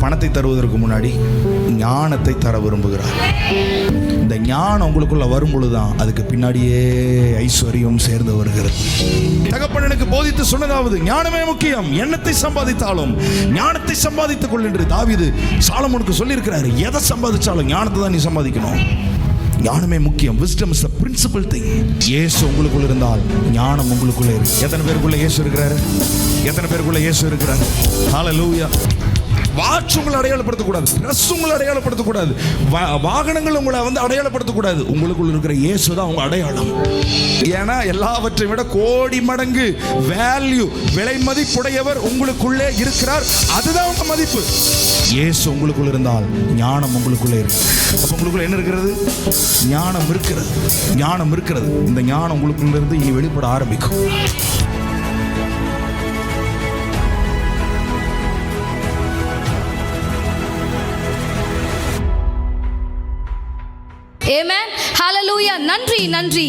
பணத்தை தருவதற்கு முன்னாடி ஞானத்தை தர விரும்புகிறார். இந்த ஞானம் உங்களுக்குள்ள வரும் பொழுதுதான் அதுக்கு பின்னாடியே ஐஸ்வர்யம் சேர்ந்து வருகிறது. தகப்பனுக்கு போதித்து சொன்னதாவது, ஞானமே முக்கியம், எண்ணத்தை சம்பாதித்தாலும் ஞானத்தை சம்பாதித்துக் கொள் என்று தாவீது சாலமோனுக்கு சொல்லியிருக்கிறாரு. எதை சம்பாதிச்சாலும் ஞானத்தை தான் நீ சம்பாதிக்கணும். ஞானமே முக்கியம். wisdom is the principal thing. இயேசு உங்களுக்குள்ள இருந்தால் ஞானம் உங்களுக்குள்ள இருக்கு. எத்தனை பேருக்குள்ள இயேசு இருக்கிறாரு? எத்தனை பேருக்குள்ள இயேசு இருக்கிறாரு? ஹல்லேலூயா. வாட்ச் உங்களை அடையாளப்படுத்தக்கூடாது, ட்ரெஸ் உங்களை அடையாளப்படுத்தக்கூடாது, வாகனங்கள் உங்களை அடையாளப்படுத்தக்கூடாது. உங்களுக்குள்ள இருக்கிற இயேசு தான் உங்க அடையாளம். ஏன்னா எல்லாவற்றையும் விட கோடி மடங்கு வேல்யூ, விலை மதிப்புடையவர் உங்களுக்குள்ளே இருக்கிறார். அதுதான் உங்க மதிப்பு. இயேசு உங்களுக்குள்ள இருந்தால் ஞானம் உங்களுக்குள்ளே இருக்கு. அப்ப உங்களுக்குள்ள என்ன இருக்கிறது? ஞானம் இருக்கிறது. ஞானம் இருக்கிறது. இந்த ஞானம் உங்களுக்குள்ள இருந்து இனி வெளிப்பட ஆரம்பிக்கும். ஆமென். ஹல்லேலூயா. நன்றி நன்றி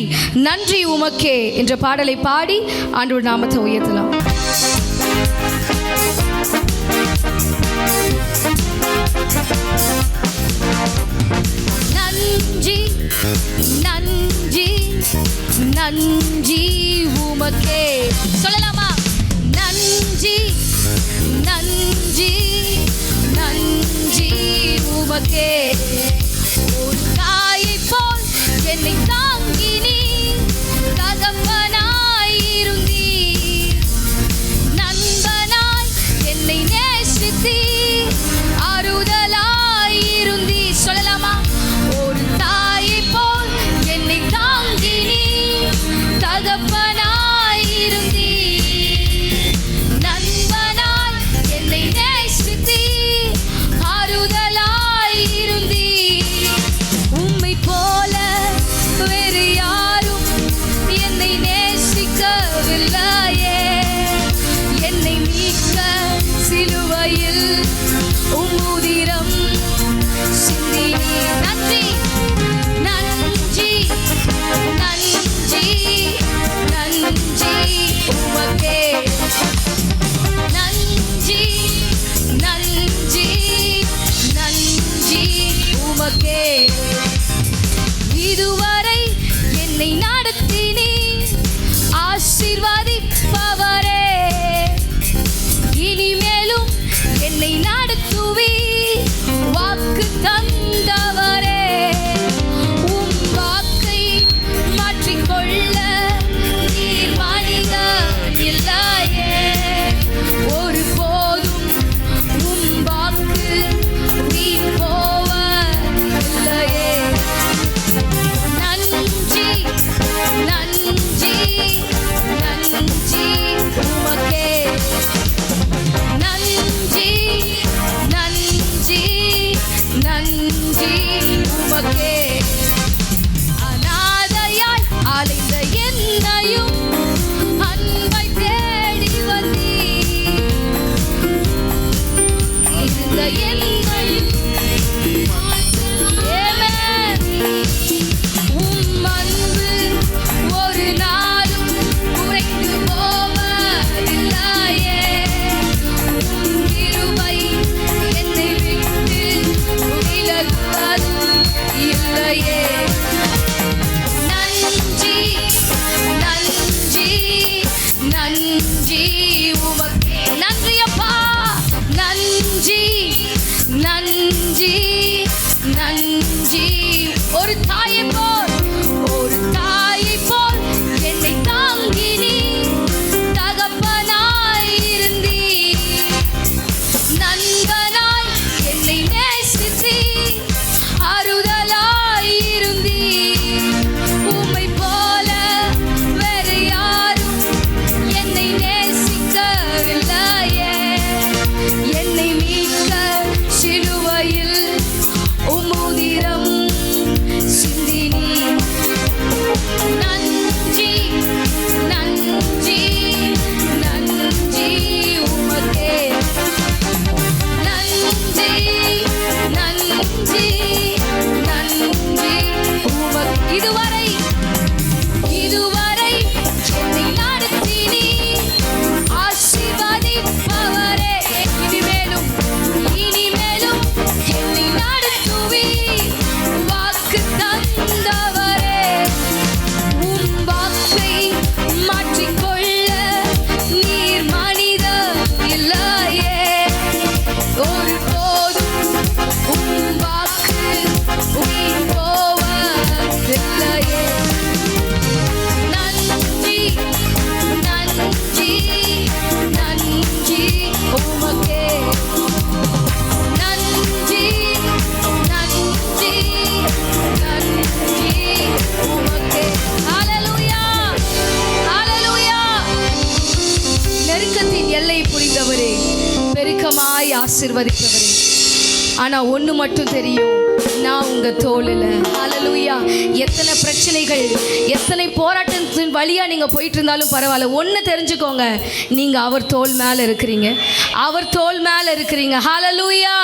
நன்றி உமக்கே என்ற பாடலை பாடி ஆண்டவர் நாமத்தை உயர்த்தலாம். நன்றி நன்றி நன்றி உமக்கே. சொல்லலாமா? நன்றி நன்றி நன்றி உமக்கே. ஒரு தாயை போல் என்னை தாங்கினி, தகப்பனாயிருந்தீ, நண்பனாய் என்னை நேசித்தீ, ஆறுதலாயிருந்தீ. சொல்லலாமா? ஒரு தாயை போல் என்னை தாங்கினி, தகப்பனாயிருந்தீ, நண்பனாய் என்னை நேசித்தீ, ஆறுதலாயிருந்தீ. உம்மை போல ஆசீர்வதிப்பவரே. ஆனா ஒண்ணு மட்டும் தெரியும், நான் உங்க தோளில். ஹல்லேலூயா. எத்தனை பிரச்சனைகள், எத்தனை போராட்டத்தின் வழியா நீங்க போயிட்டு இருந்தாலும் பரவாயில்ல, ஒண்ணு தெரிஞ்சுக்கோங்க, நீங்க அவர் தோள் மேல இருக்கிறீங்க, அவர் தோள் மேல இருக்கிறீங்க. ஹல்லேலூயா,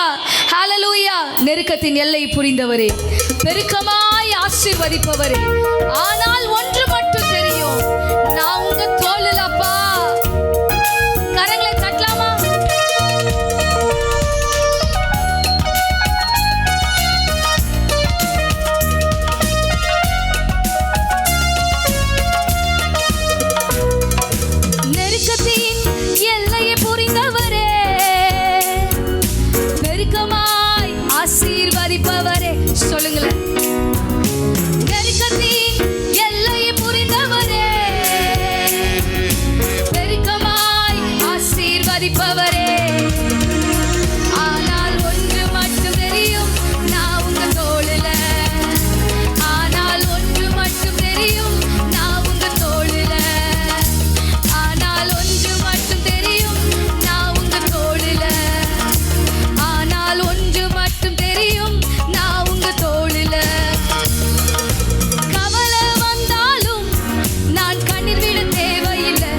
ஹல்லேலூயா. நெருக்கத்தின் எல்லை புரிந்தவரே, பெருக்கமாய் ஆசீர்வதிப்பவரே. ஆனால் ஒன்று மட்டும் தெரியும், நான் உங்க தோளில் அப்பா. கரங்களை தட்டலாமா? நெருக்கத்தின் எல்லையை புரிந்தவரே, பெருக்கமாய் ஆசீர்வதிப்பவரே. சொல்லுங்களேன். நெருக்கத்தின் எல்லையை புரிந்தவரே, பெருக்கமாய் ஆசீர்வதிப்பவரே. ஆனால் ஒன்று மட்டும் தெரியும், நான் உங்க தோளில். ஆனால் ஒன்று மட்டும் தெரியும், நான் உங்க தோளில். ஆனால் ஒன்று மட்டும் தெரியும், நான் உங்க தோளில். ஆனால் ஒன்று மட்டும் தெரியும், நான் உங்க தோளில். கவலை வந்தாலும் நான் கண்ணீர் விட தேவையில்லை.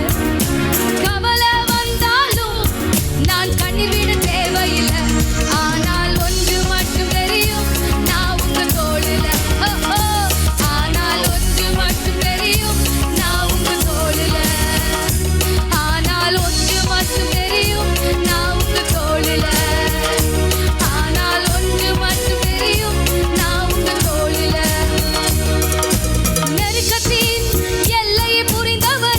கவலை வந்தாலும் நான் கண்ணீர் விட தேவையில்லை. ஆனால் ஒன்று மட்டும் தெரியும், நான் உங்க தோளில். ஆனால் ஒன்று மட்டும் தெரியும், நான் உங்க தோளில். ஆனால் ஒன்று மட்டும் தெரியும், நான் உங்க தோளில். ஆனால் ஒன்று மட்டும் தெரியும், நான் உங்க தோளில். நெருக்கத்தின் எல்லையை புரிந்தவரே,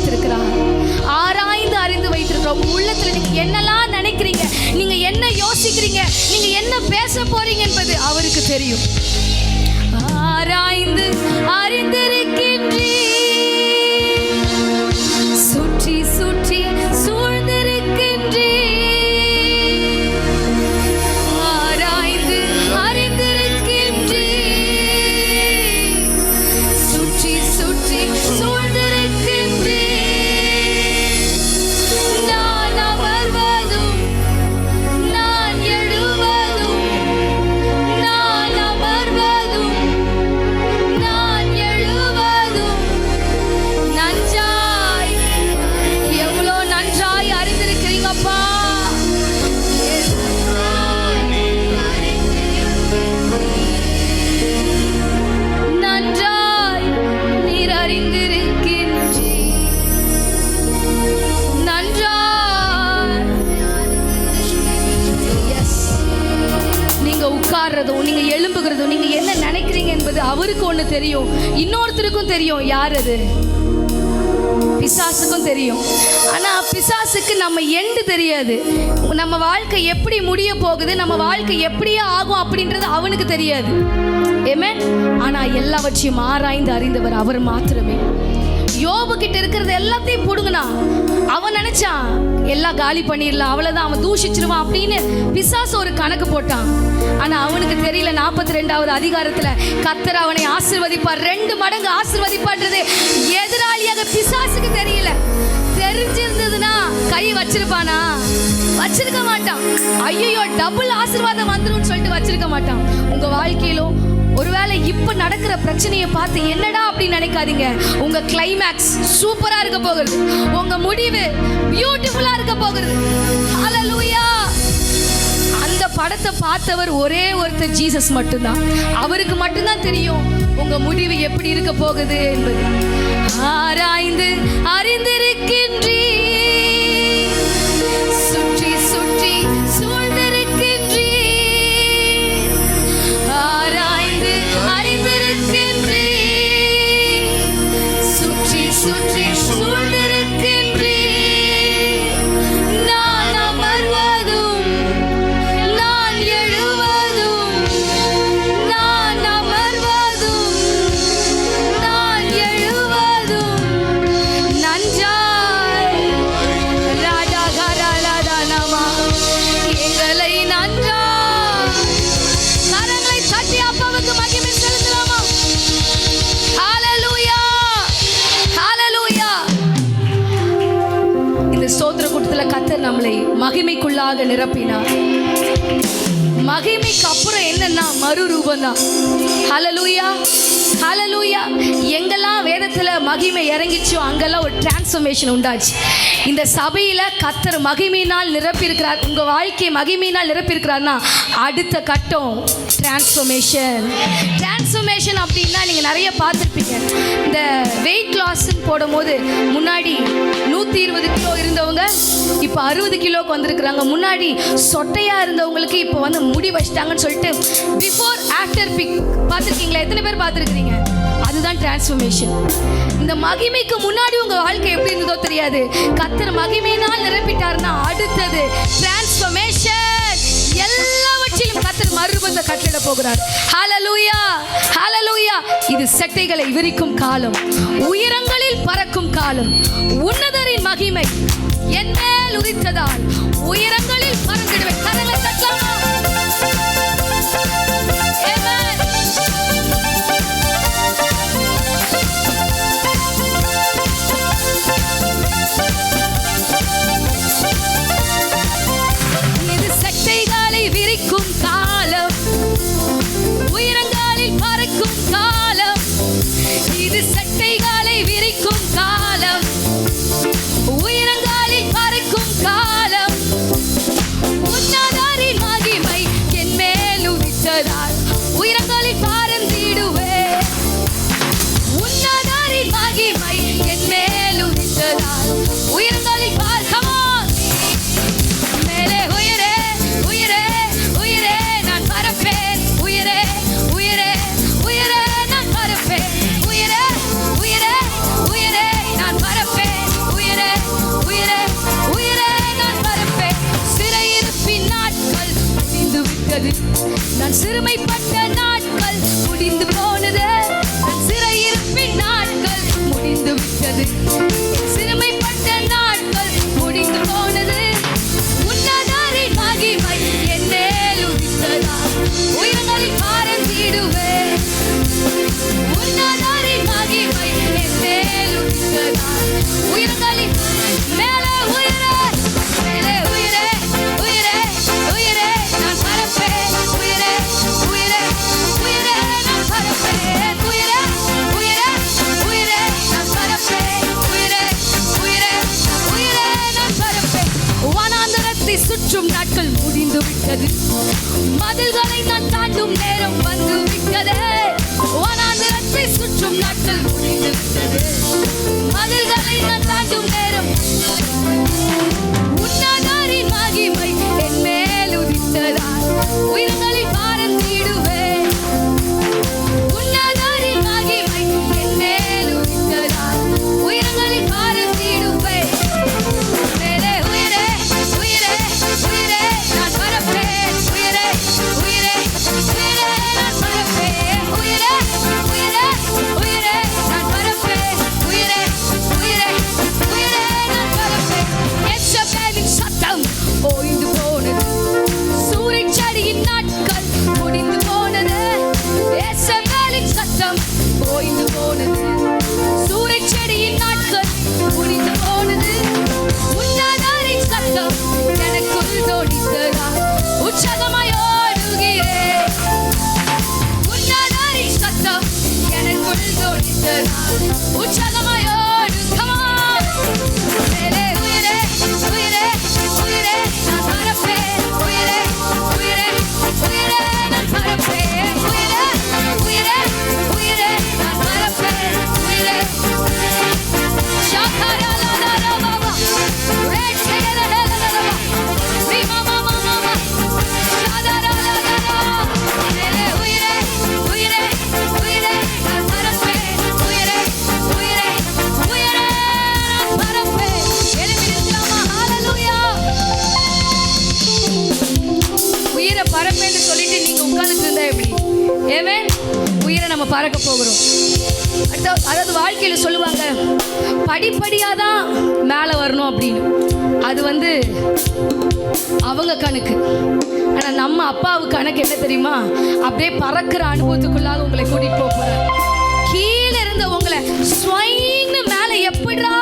வைத்திருக்கிறார். ஆராய்ந்து அறிந்து வைத்திருக்கிறோம். உங்க உள்ளத்துல நீங்க என்னெல்லாம் நினைக்கிறீங்க, நீங்க என்ன யோசிக்கிறீங்க, நீங்க என்ன பேச போறீங்க என்பது அவருக்கு தெரியும். ஆராய்ந்து அறிந்திருக்கின்றீ, சுற்றி சுற்றி சூழ்ந்திருக்கின்றீ. ஆராய்ந்து அறிந்திருக்கின்றீ, சுற்றி சுற்றி சூழ்ந்திருக்கின்றீ. நான் அமர்வதும் நான் எழுவதும், நான் அமர்வதும் நான் எழுவதும் நன்றாய், எவ்வளோ நன்றாய் அறிந்திருக்கிறீங்கப்பா. நன்றாய் நீர் அறிந்திருக்கின்றீ, நன்றாய். Yes. நீங்க உட்கார்றதும் நீங்க எழும்புகிறதும் நீங்க என்ன நினைக்கிறீங்க என்பது அவருக்கு ஒண்ணு தெரியும், இன்னொருத்தருக்கும் தெரியும். யார் அது? பிசாசுக்கும் தெரியும். ஆனா பிசாசுக்கு நம்ம எண்டு தெரியாது. நம்ம வாழ்க்கை எப்படி முடிய போகுது, நம்ம வாழ்க்கை எப்படியே ஆகும் அப்படின்றது அவனுக்கு தெரியாது. ஆமென். ஆனா எல்லாவற்றையும் ஆராய்ந்து அறிந்தவர் அவர் மாத்திரமே. யோபு கிட்ட இருக்கிறது எல்லாத்தையும் புடுங்கினா, அவன் நினைச்சான் எல்லாம் காலி பண்ணிடலாம், அவ்வளவுதான், அவன் தூஷிச்சிருவான் அப்படின்னு பிசாசு ஒரு கணக்கு போட்டான். ஆனா அவனுக்கு தெரியல, 42வது அதிகாரத்துல கர்த்தர் அவனை ஆசீர்வதிப்பார், 2 மடங்கு ஆசீர்வதிப்பார்ன்றது எதிராளியாக பிசாசுக்கு தெரியல. தெரிஞ்சிருந்ததுன்னா கை வச்சிருப்பானா? வச்சிருக்க மாட்டான். ஐயோ டபுள் ஆசீர்வாதம் வந்துரும் சொல்லிட்டு வச்சிருக்க மாட்டான். உங்க வாழ்க்கையிலும் ஒருவேளை இப்ப நடக்கிற பிரச்சனையை பார்த்து என்னடா அப்படின்னு நினைக்காதீங்க. உங்க கிளைமேக்ஸ் சூப்பரா இருக்க போகுது, உங்க முடிவு பியூட்டிஃபுல்லா இருக்க போகுது. ஹல்லேலூயா. அந்த படத்தை பார்த்தவர் ஒரே ஒருத்தர் ஜீசஸ் மட்டும்தான். அவருக்கு மட்டும்தான் தெரியும் உங்க முடிவு எப்படி இருக்க போகுது என்பது. ஆராய்ந்து அறிந்திருக்கின்றீ, சுற்றி சுற்றி சூழ்ந்திருக்கின்றீ. ஆராய்ந்து அறிந்திருக்கின்றீ, சுற்றி சுற்றி சூழ்ந்திருக்கின்றீ. நான் அமர்வதும் நான் எழுவதும், நான் அமர்வதும் நான் எழுவதும் நன்றாய். ராஜா கரலதனமா எங்களை நன்றாய். கரங்களை தட்டி அப்பாவுக்கு மகிமை செலுத்தலாமா? ஹல்லேலூயா, ஹல்லேலூயா. இந்த ஸ்தோத்திர கூட்டத்தில் கர்த்தர் நம்மளை மகிமைக்குள்ளாக நிரப்பினார். மகிமைக்கு அப்புறம் என்னன்னா மறுரூபம் தான். ஹல்லேலூயா, ஹல்லேலூயா. எங்கெல்லாம் வேதத்துல மகிமை இறங்கிச்சோ அங்கெல்லாம் ஒரு டிரான்ஸ்ஃபர்மேஷன் உண்டாச்சு. இந்த சபையில கர்த்தர் மகிமையினால் நிரப்பியிருக்கிறார். உங்க வாழ்க்கையை மகிமையினால் நிரப்பியிருக்கிறார்னா அடுத்த கட்டம் டிரான்ஸ்ஃபர்மேஷன். டிரான்ஸ்ஃபர்மேஷன் அப்படின்னா நீங்க நிறைய பார்த்துருப்பீங்க. இந்த வெயிட் லாஸ்ன்னு போடும்போது முன்னாடி 120 கிலோ இருந்தவங்க இப்போ 60 கிலோக்கு வந்திருக்கிறாங்க. முன்னாடி சொட்டையா இருந்தவங்களுக்கு இப்போ வந்து முடி வச்சிட்டாங்கன்னு சொல்லிட்டு பிஃபோர் ஆஃப்டர் பிக் பார்த்துருக்கீங்களா? எத்தனை பேர் பார்த்துருக்கிறீங்க? அதுதான் டிரான்ஸ்ஃபர்மேஷன். இந்த மகிமைக்கு முன்னாடி உங்க வாழ்க்கை எப்படி இருந்ததோ தெரியாது. கர்த்தர் மகிமையினால் நிரப்பிட்டார்னா அடுத்தது டிரான்ஸ்ஃபர்மேஷன். எல்லாவற்றிலும் கர்த்தர் மறுரூபத்தை கட்டளை போகிறார். ஹல்லேலூயா, ஹல்லேலூயா. இது செட்டைகளை விரிக்கும் காலம், உயரங்களில் பறக்கும் காலம். உன்னதரின் மகிமை என் மேல் உதித்ததால் உயரங்களில் பறந்திடுவேன். கரங்களை தட்டலாமா? இது செட்டைகளை விரிக்கும் காலம், உயரங்களில் பறக்கும் காலம். இது செட்டைகளை விரிக்கும் காலம், உயரங்களில் பறக்கும் காலம். உன்னதரின் மகிமை சுற்றும் நாட்கள் முடிந்து விட்டது. மதில்களை நான் தாண்டும் நேரம் வந்து விட்டது. வனாந்திரத்தை சுற்றும் நாட்கள் முடிந்து விட்டது. மதில்களை நான் தாண்டும் நேரம். உன்னதரின் மகிமை என் மேல் உதித்ததால் உயிர்களில் பறந்திடுவேன். உன்னதரின் மகிமை என் மேல் உதித்ததால் உயிர்களில் பறந்திடுவேன். மேலே உயிரே உயிரே உயிரே நான் பறப்பேன். உயிரே உயிரே உயிரே நான் பறப்பேன். உயிரே உயிரே உயிரே நான் பறப்பேன். உயிரே உயிரே உயிரே நான் பறப்பேன். எச்சபேலின் சத்தம் ஓய்ந்து போனது. சூறைச்செடியின் நாட்கள் முடிந்து போனது. எச்சபேலின் சத்தம் ஓய்ந்து போனது. சூறைச்செடியின் நாட்கள் முடிந்து போனது. உன்னதரின் சத்தம் எனக்குள் தோடித்ததால் உற்சாகமாய் ஓடுகிறேன். உன்னதரின் சத்தம் எனக்குள் தோடித்ததால் உற்சாகமாய் ஓடு. Come on. மேலே உயிரே உயிரே உயிரே நான் பறப்பேன். உயிரே உயிரே உயிரே நான் பறப்பேன். உயிரே உயிரே உயிரே நான் பறப்பேன். உயிரே ஷாகாராலாலாலாபா ரெட் கேரலாலாலாபா விமாமாமாமா ஷாதாராலாலாலா. மேலே உயிரே உயிரே உயிரே நான் பறப்பேன். உயிரே உயிரே உயிரே நான் பறப்பேன். எழும்பி நிற்கலாமா? ஹalleluya. உயிரை பறப்பேன்னு சொல்லிட்டு நீங்க உட்கார்ந்துட்டு இருந்தா எப்படி? ஆமென். உயிரை நம்ம பறக்க போகிறோம். அதாவது வாழ்க்கையில சொல்லுவாங்க படிப்படியாக தான் மேலே வரணும் அப்படின்னு. அது அவங்க கணக்கு. ஆனால் நம்ம அப்பாவுக்கு கணக்கு என்ன தெரியுமா? அப்படியே பறக்கிற அனுபவத்துக்குள்ளாக உங்களை கூட்டிட்டு போகிறார். கீழே இருந்த உங்களை ஸ்வைன்னு மேலே எப்படிரா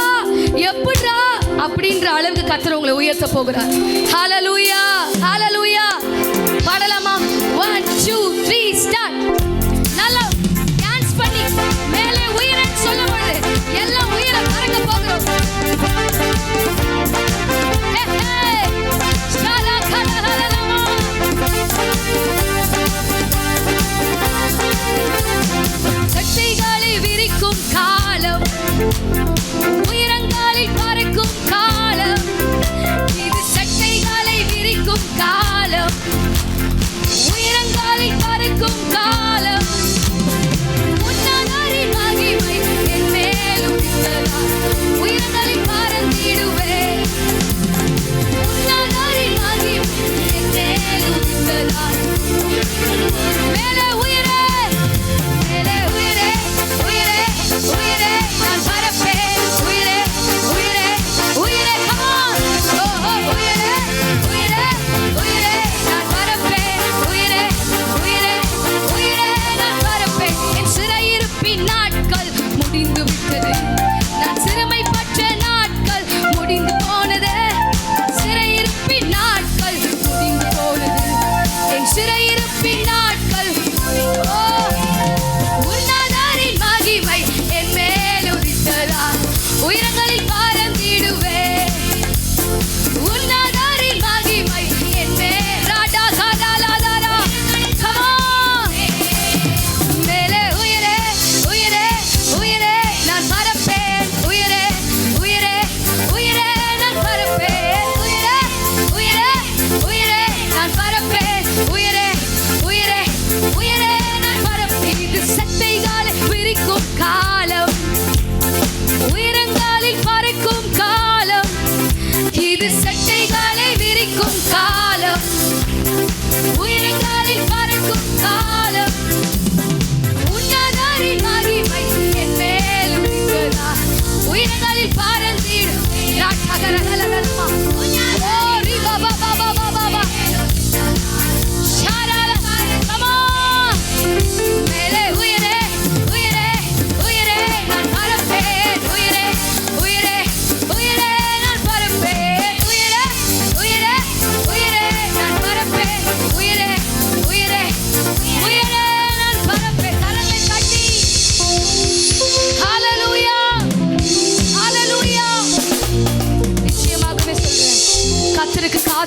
எப்படிரா அப்படின்ற அளவுக்கு கர்த்தர் உங்களை உயர்த்த போகிறார். ஹalleluya ஹalleluya. பாடலாமா? 1 2 3 ஸ்டார்ட். நல்லா டான்ஸ் பண்ணி மேலே உயிரன்னு சொல்லும்போது எல்லாம் உயிரை பறக்க போகிறோம். ஹே ஹே ஷாலா கலஹலலமா. சட்டைகளை விரிக்கும் காலம், உயரங்களில் பறக்கும் காலம். இது சட்டைகளை விரிக்கும் காலம், உயரங்களில் பறக்கும் காலம். உன்னதரின்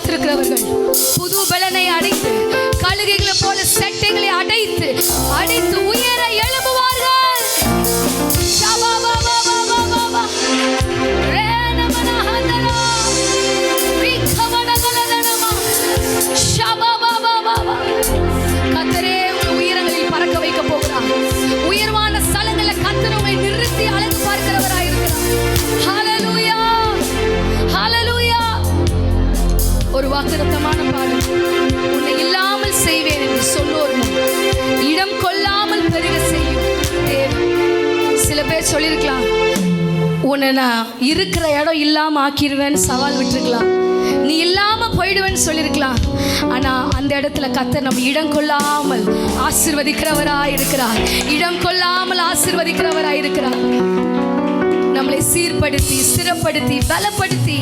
காத்திருக்கிறவர்கள் புது பலனை அடைத்து கழுகைகளை போல செட்டைகளை அடைத்து அடைத்து உயர எழும்புவார்கள். கர்த்தரே உங்கள் உயரங்களில் பறக்க வைக்க போகிறார். உயர்வான ஸ்தலங்களில் கர்த்தர் உங்களை நிறுத்தி அழகு பார்க்கிறவராயிருக்கிறார். ஹல்லேலூயா, ஹல்லேலூயா. ஒரு வாக்குத்தத்தமான பாடல். உன்னை இல்லாமல் செய்வேன் என்று சொன்னோர் முன் இடம் கொள்ளாமல் பெருக செய்யும் தேவன். சில பேர் சொல்லியிருக்கலாம், உன்னை நான் இருக்கிற இடம் இல்லாம ஆக்கிடுவேன்னு சவால் விட்டுருக்கலாம், நீ இல்லாம போயிடுவேன்னு சொல்லியிருக்கலாம். ஆனா அந்த இடத்துல கர்த்தர் நம்ம இடம் கொள்ளாமல் ஆசீர்வதிக்கிறவராய் இருக்கிறார். இடம் கொள்ளாமல் ஆசீர்வதிக்கிறவராய் இருக்கிறார். நம்மளை சீர்படுத்தி ஸ்திரப்படுத்தி பலப்படுத்தி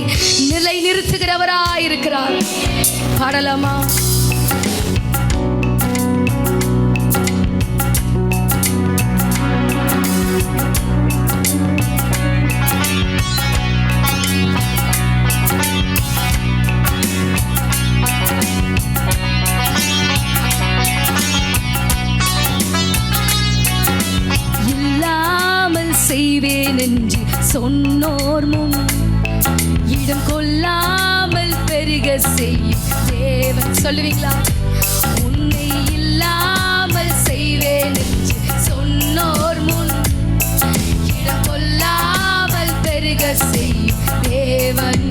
நிலை நிறுத்துகிறவராய் இருக்கிறார். பாடலாமா? செய்வேன் என்று சொன்னோர் முன் இடம் கொள்ளாமல் பெருக செய்யும் தேவன். சொல்லுவீங்களா? உன்னை இல்லாமல் செய்வேன் என்று சொன்னோர் முன் இடம் கொள்ளாமல் பெருக செய்யும் தேவன்.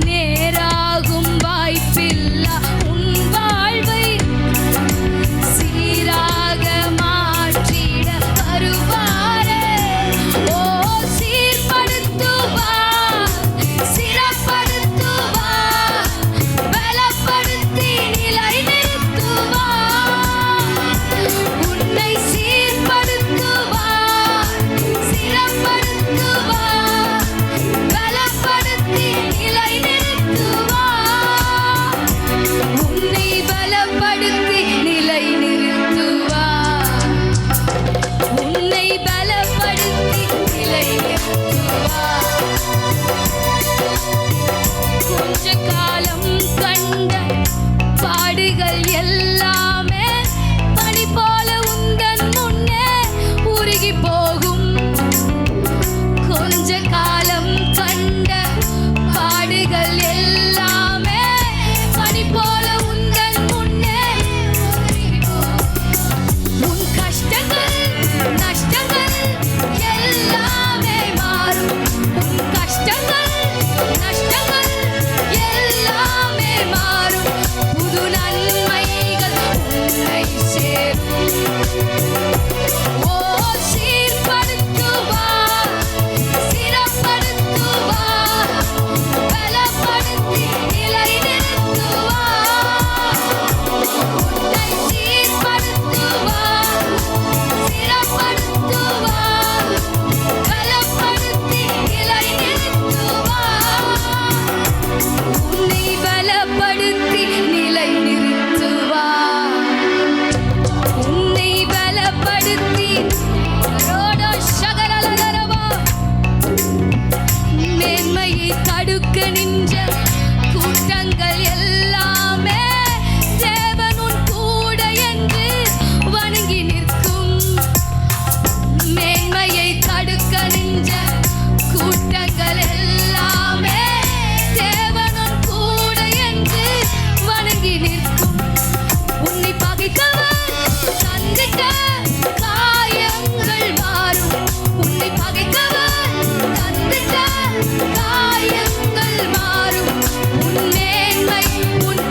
நேராகும் வாய்ப்பில்லா உன் வாழ்வை சீராக மாற்றிட வருவாரே. ஓ சீர்படுத்துவார், சிறப்படுத்துவார், பலப்படுத்தி நிலை நிறுத்துவார். உன்னை சீர்படுத்துவார், சிறப்படுத்துவார், பலப்படுத்தி நிலை நிறுத்துவார். உன்னை பலப்படுத்தி நிலை நிறுத்துவார். உன்னை பலப்படுத்தி நிலை நிறுத்துவார். கொஞ்ச காலம் கண்ட பாடுகள் எல்லாமே பனி போல உந்தன் முன்னே உருகி போகும். கொஞ்ச காலம் கண்ட பாடுகள் எல்லாமே பனி போல உந்தன் முன்னே உருகி போகும். உன் கஷ்டங்கள் நஷ்டங்கள் எல்லாமே மாறும். உன் கஷ்டங்கள் நஷ்டங்கள் எல்லாமே மாறும். புது நன்மைகள் உன்னை சேரும். ஓ சீர்படுத்துவார், சிறப்படுத்துவார், பலப்படுத்தி நிலை நிறுத்துவார். உன்னை சீர்படுத்துவார், சிறப்படுத்துவார், பலப்படுத்தி நிலை நிறுத்துவார். உன்னை பலப்படுத்தி நிலை நிறுத்துவார். உன்னை பலப்படுத்தி ரோடோ சகரலரவா மேன்மையை தடுக்க நின்ற கூட்டங்கள் எல்லாமே தேவன் உன் கூட என்று வணங்கி நிற்கும். மேன்மையை தடுக்க நின்ற கூட்டங்கள் எல்லாமே தேவன் உன் கூட என்று வணங்கி நிற்கும். உன்னை பகைத்தவர் தந்திட்ட காயங்கள் மாறும். உன்னை பகைத்தவர் தந்திட்ட காயங்கள் மாறும். உன் மேன்மை உன்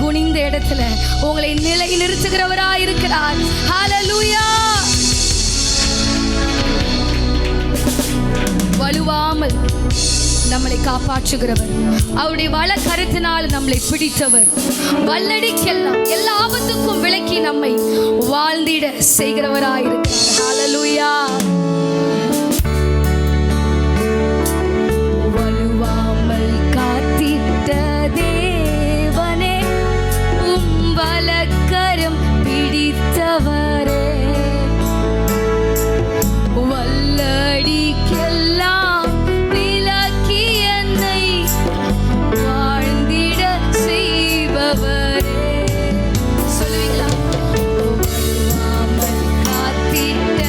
குனிந்த இடத்துல உங்களை நிலை நிறுத்துகிறவராய் இருக்கிறார். ஹல்லேலூயா. வலுவாமல் நம்மளை காப்பாற்றுகிறவர், அவருடைய வல கருத்தினால் நம்மளை பிடித்தவர், வல்லடிக்கெல்லாம் எல்லா ஆபத்துக்கும் விலக்கி நம்மை வாழ்ந்திட செய்கிறவராயிருக்கிறார். ஹல்லேலூயா. வலுவாமல் காத்திட்ட தேவனே, உம் வலக்கரம் பிடித்தவரே, வல்லடிக்கெல்லாம் விலக்கி என்னை வாழ்ந்திட செய்பவரே. சொல்லுவீங்களா? வலுவாமல் காத்திட்ட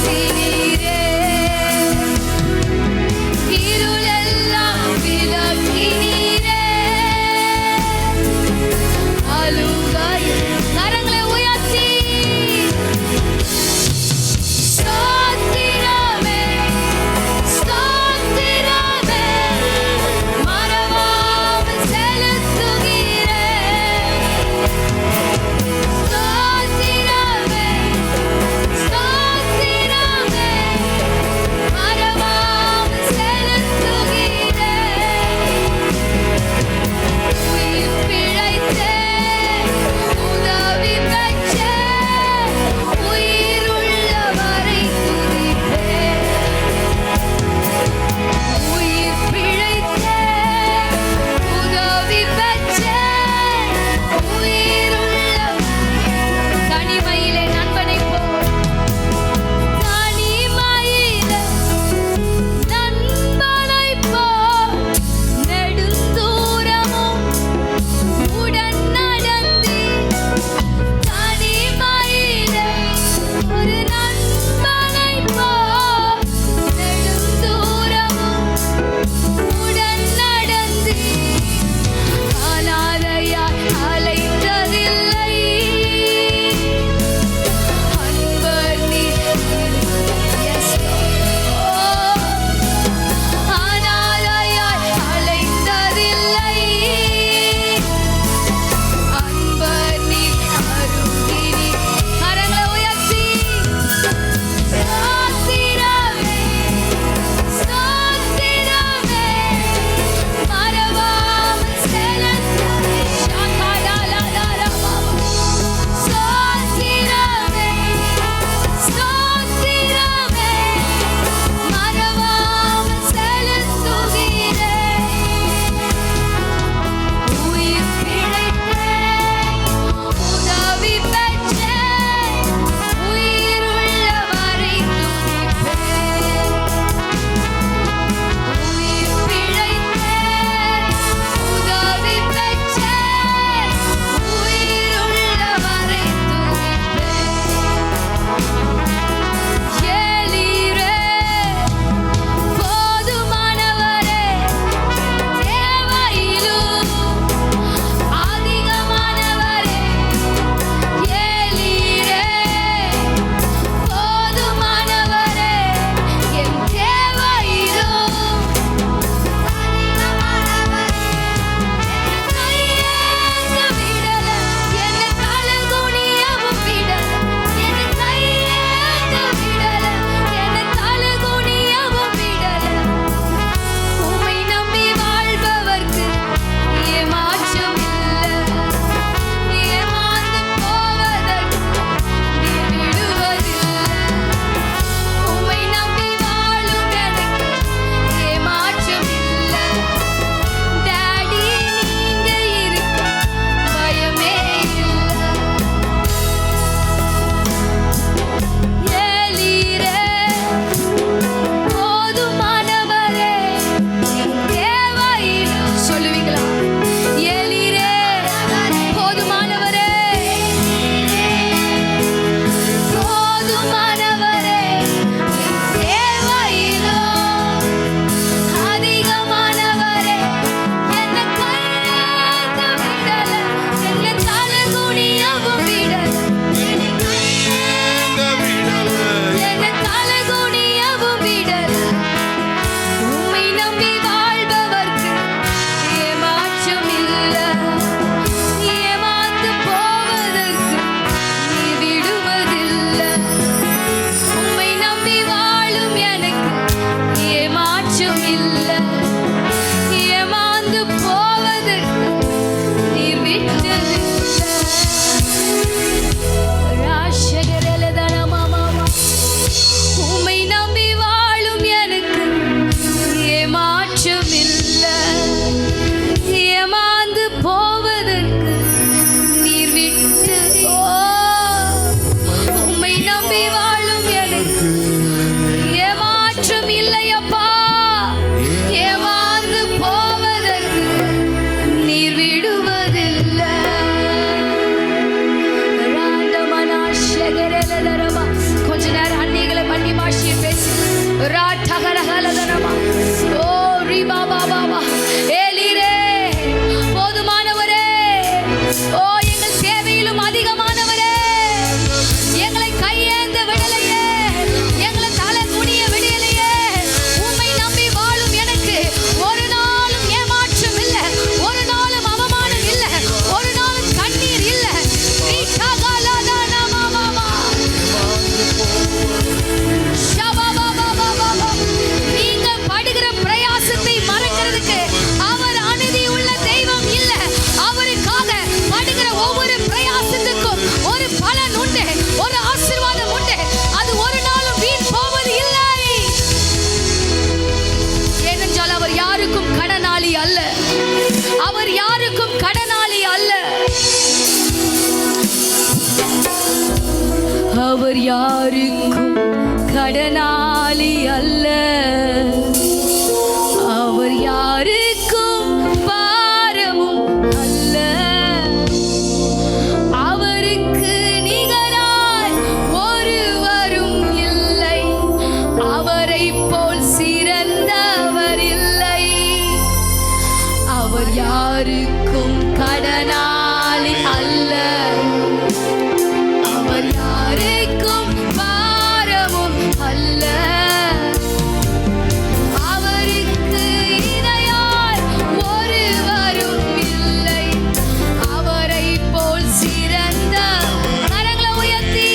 உயர்த்தினீரே. இருளெல்லாம் விலக்கினீரே. அழுகையில் கரங்களை உயர்த்தி ஸ்தோத்திரமே, ஸ்தோத்திரமே, மறவாமல் செலுத்துகிறேன். ஸ்தோத்திரமே, ஸ்தோத்திரமே, அவர் யாருக்கும் கடனாளி அல்ல, அவர் யாருக்கும் பாரமும் அல்ல. அவருக்கு நிகராய் ஒருவரும் இல்லை, அவரை போல் சிறந்தவர் இல்லை. அவர் யாருக்கும் கடனாளி அல்ல, அவர் யாருக்கும் பாரமும் அல்ல. அவருக்கு இணையாய் ஒருவரும் இல்லை, அவரை போல் சிறந்த. கரங்களை உயர்த்தி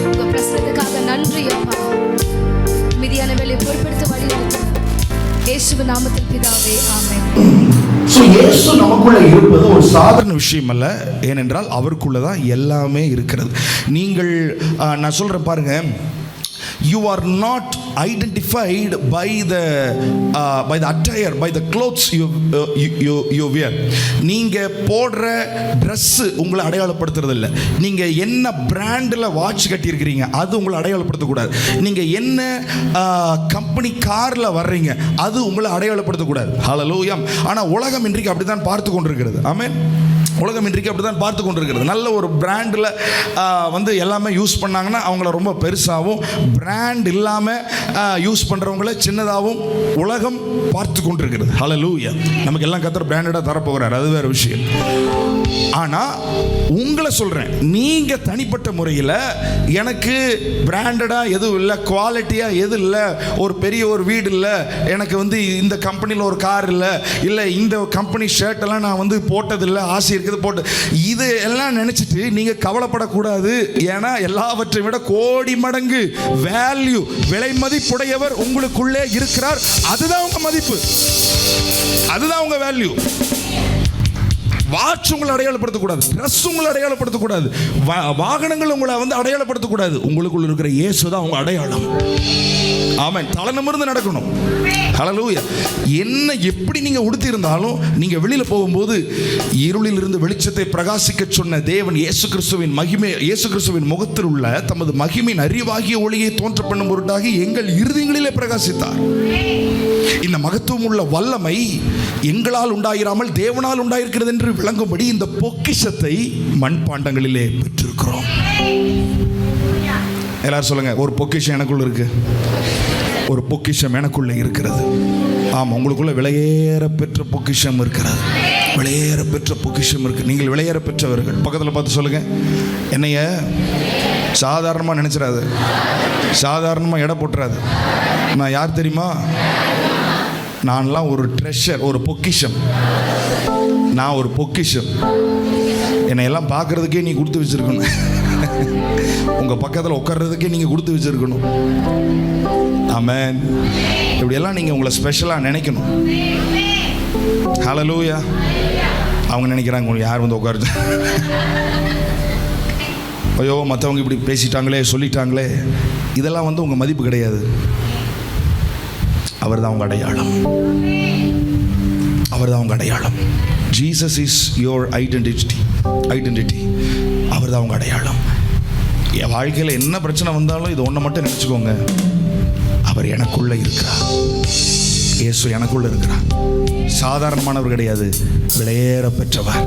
உங்க பிரசனத்துக்காக நன்றி அப்பா. மீதியான வேலையை பொறுப்பெடுத்து வழி இயேசுவின் நாமத்தில் பிதாவே, ஆமென். இயேசு நமக்குள்ள இருப்பது ஒரு சாதாரண விஷயம் அல்ல, ஏனென்றால் அவருக்குள்ளதான் எல்லாமே இருக்கிறது. நீங்கள் நான் சொல்றேன் பாருங்க, you are not identified by the attire, by the clothes you wear. நீங்க போடுற Dress உங்களை அடையாளப்படுத்துறது இல்லை. நீங்க என்ன பிராண்டில் வாட்ச் கட்டியிருக்கிறீங்க அது உங்களை அடையாளப்படுத்தக்கூடாது. நீங்க என்ன கம்பெனி கார்ல வர்றீங்க அது உங்களை அடையாளப்படுத்தக்கூடாது. ஹல்லேலூயா. ஆனா உலகம் இன்றைக்கு அப்படித்தான் பார்த்து கொண்டிருக்கிறது. ஆமென். உலகம் இன்றைக்கு அப்படி தான் பார்த்து கொண்டிருக்கிறது. நல்ல ஒரு பிராண்டில் வந்து எல்லாமே யூஸ் பண்ணாங்கன்னா அவங்கள ரொம்ப பெருசாகவும், பிராண்ட் இல்லாமல் யூஸ் பண்ணுறவங்கள சின்னதாகவும் உலகம் பார்த்து கொண்டிருக்கிறது. ஹல்லேலூயா. நமக்கு எல்லாம் கர்த்தர் பிராண்டடாக தரப்போகிறார், அது வேறு விஷயம். ஆனால் உங்களை சொல்கிறேன், நீங்கள் தனிப்பட்ட முறையில் எனக்கு பிராண்டடாக எதுவும் இல்லை, குவாலிட்டியாக எதுவும் இல்லை, ஒரு பெரிய ஒரு வீடு இல்லை, எனக்கு வந்து இந்த கம்பெனியில் ஒரு கார் இல்லை, இல்லை இந்த கம்பெனி ஷர்ட்டெல்லாம் நான் வந்து போட்டதில்லை, ஆசை இருக்குது போட்டு, இது எல்லாம் நினச்சிட்டு நீங்கள் கவலைப்படக்கூடாது. ஏன்னா எல்லாவற்றை விட கோடி மடங்கு வேல்யூ, விலை மதிப்புடையவர் உங்களுக்குள்ளே இருக்கிறார். அதுதான் உங்கள் மதிப்பு, அதுதான் உங்கள் வேல்யூ. வாட்ச் உங்களை அடையாளப்படுத்தக்கூடாது, ட்ரெஸ் உங்களை அடையாளப்படுத்தக்கூடாது, வாகனங்கள் உங்களை அடையாளப்படுத்தக்கூடாது. உங்களுக்குள்ள இருக்கிற இயேசு தான் உங்க அடையாளம். ஆமென். தலை நிமிர்ந்து நடக்கணும். ஹல்லேலூயா. என்ன எப்படி நீங்க உடுத்தி இருந்தாலும் நீங்க வெளியில போகும்போது இருளில் இருந்து வெளிச்சத்தை பிரகாசிக்க சொன்ன தேவன் இயேசு கிறிஸ்துவின் மகிமை, இயேசு கிறிஸ்துவின் முகத்தில் உள்ள தமது மகிமையின் அறிவாகிய ஒளியை தோன்ற பண்ணும் பொருட்டாக எங்கள் இருதயங்களிலே பிரகாசித்தார். இந்த மகத்துவம் உள்ள வல்லமை எங்களால் உண்டாயிராமல் தேவனால் உண்டாயிருக்கிறது என்று விளங்கும்படி இந்த பொக்கிஷத்தை மண்பாண்டங்களிலே பெற்றிருக்கிறோம். எல்லாரும் சொல்லுங்க, ஒரு பொக்கிஷம் எனக்குள்ள இருக்கு, ஒரு பொக்கிஷம் எனக்குள்ள இருக்கிறது. ஆமாம், உங்களுக்குள்ள விலையேற பெற்ற பொக்கிஷம் இருக்கிறது, விலையேற பெற்ற பொக்கிஷம் இருக்கு. நீங்கள் விலையேற பெற்றவர்கள். பக்கத்தில் பார்த்து சொல்லுங்க, என்னைய சாதாரணமாக நினைச்சிடாது, சாதாரணமாக எடை போட்டுறாது. நான் யார் தெரியுமா? நான்லாம் ஒரு ட்ரெஷர், ஒரு பொக்கிஷம். நான் ஒரு பொக்கிஷம். என்னை எல்லாம் பார்க்கறதுக்கே நீ கொடுத்து வச்சிருக்கணும். உங்கள் பக்கத்தில் உட்கார்றதுக்கே நீங்கள் கொடுத்து வச்சிருக்கணும். ஆமென். இப்படியெல்லாம் நீங்கள் உங்களை ஸ்பெஷலாக நினைக்கணும். ஹல்லேலூயா. அவங்க நினைக்கிறாங்க உங்களுக்கு யார் வந்து உட்காருது, ஐயோ மற்றவங்க இப்படி பேசிட்டாங்களே சொல்லிட்டாங்களே. இதெல்லாம் உங்கள் மதிப்பு கிடையாது. அவர் தான் உங்கள் அடையாளம், அவர் தான் உங்கள் அடையாளம். Jesus is your identity. அவர் தான் உங்கள் அடையாளம். என் வாழ்க்கையில் என்ன பிரச்சனை வந்தாலும் இது ஒன்றை மட்டும் நினச்சிக்கோங்க, அவர் எனக்குள்ளே இருக்கிறார். இயேசு எனக்குள்ளே இருக்கிறார். சாதாரணமானவர் கிடையாது, விலையேற பெற்றவர்.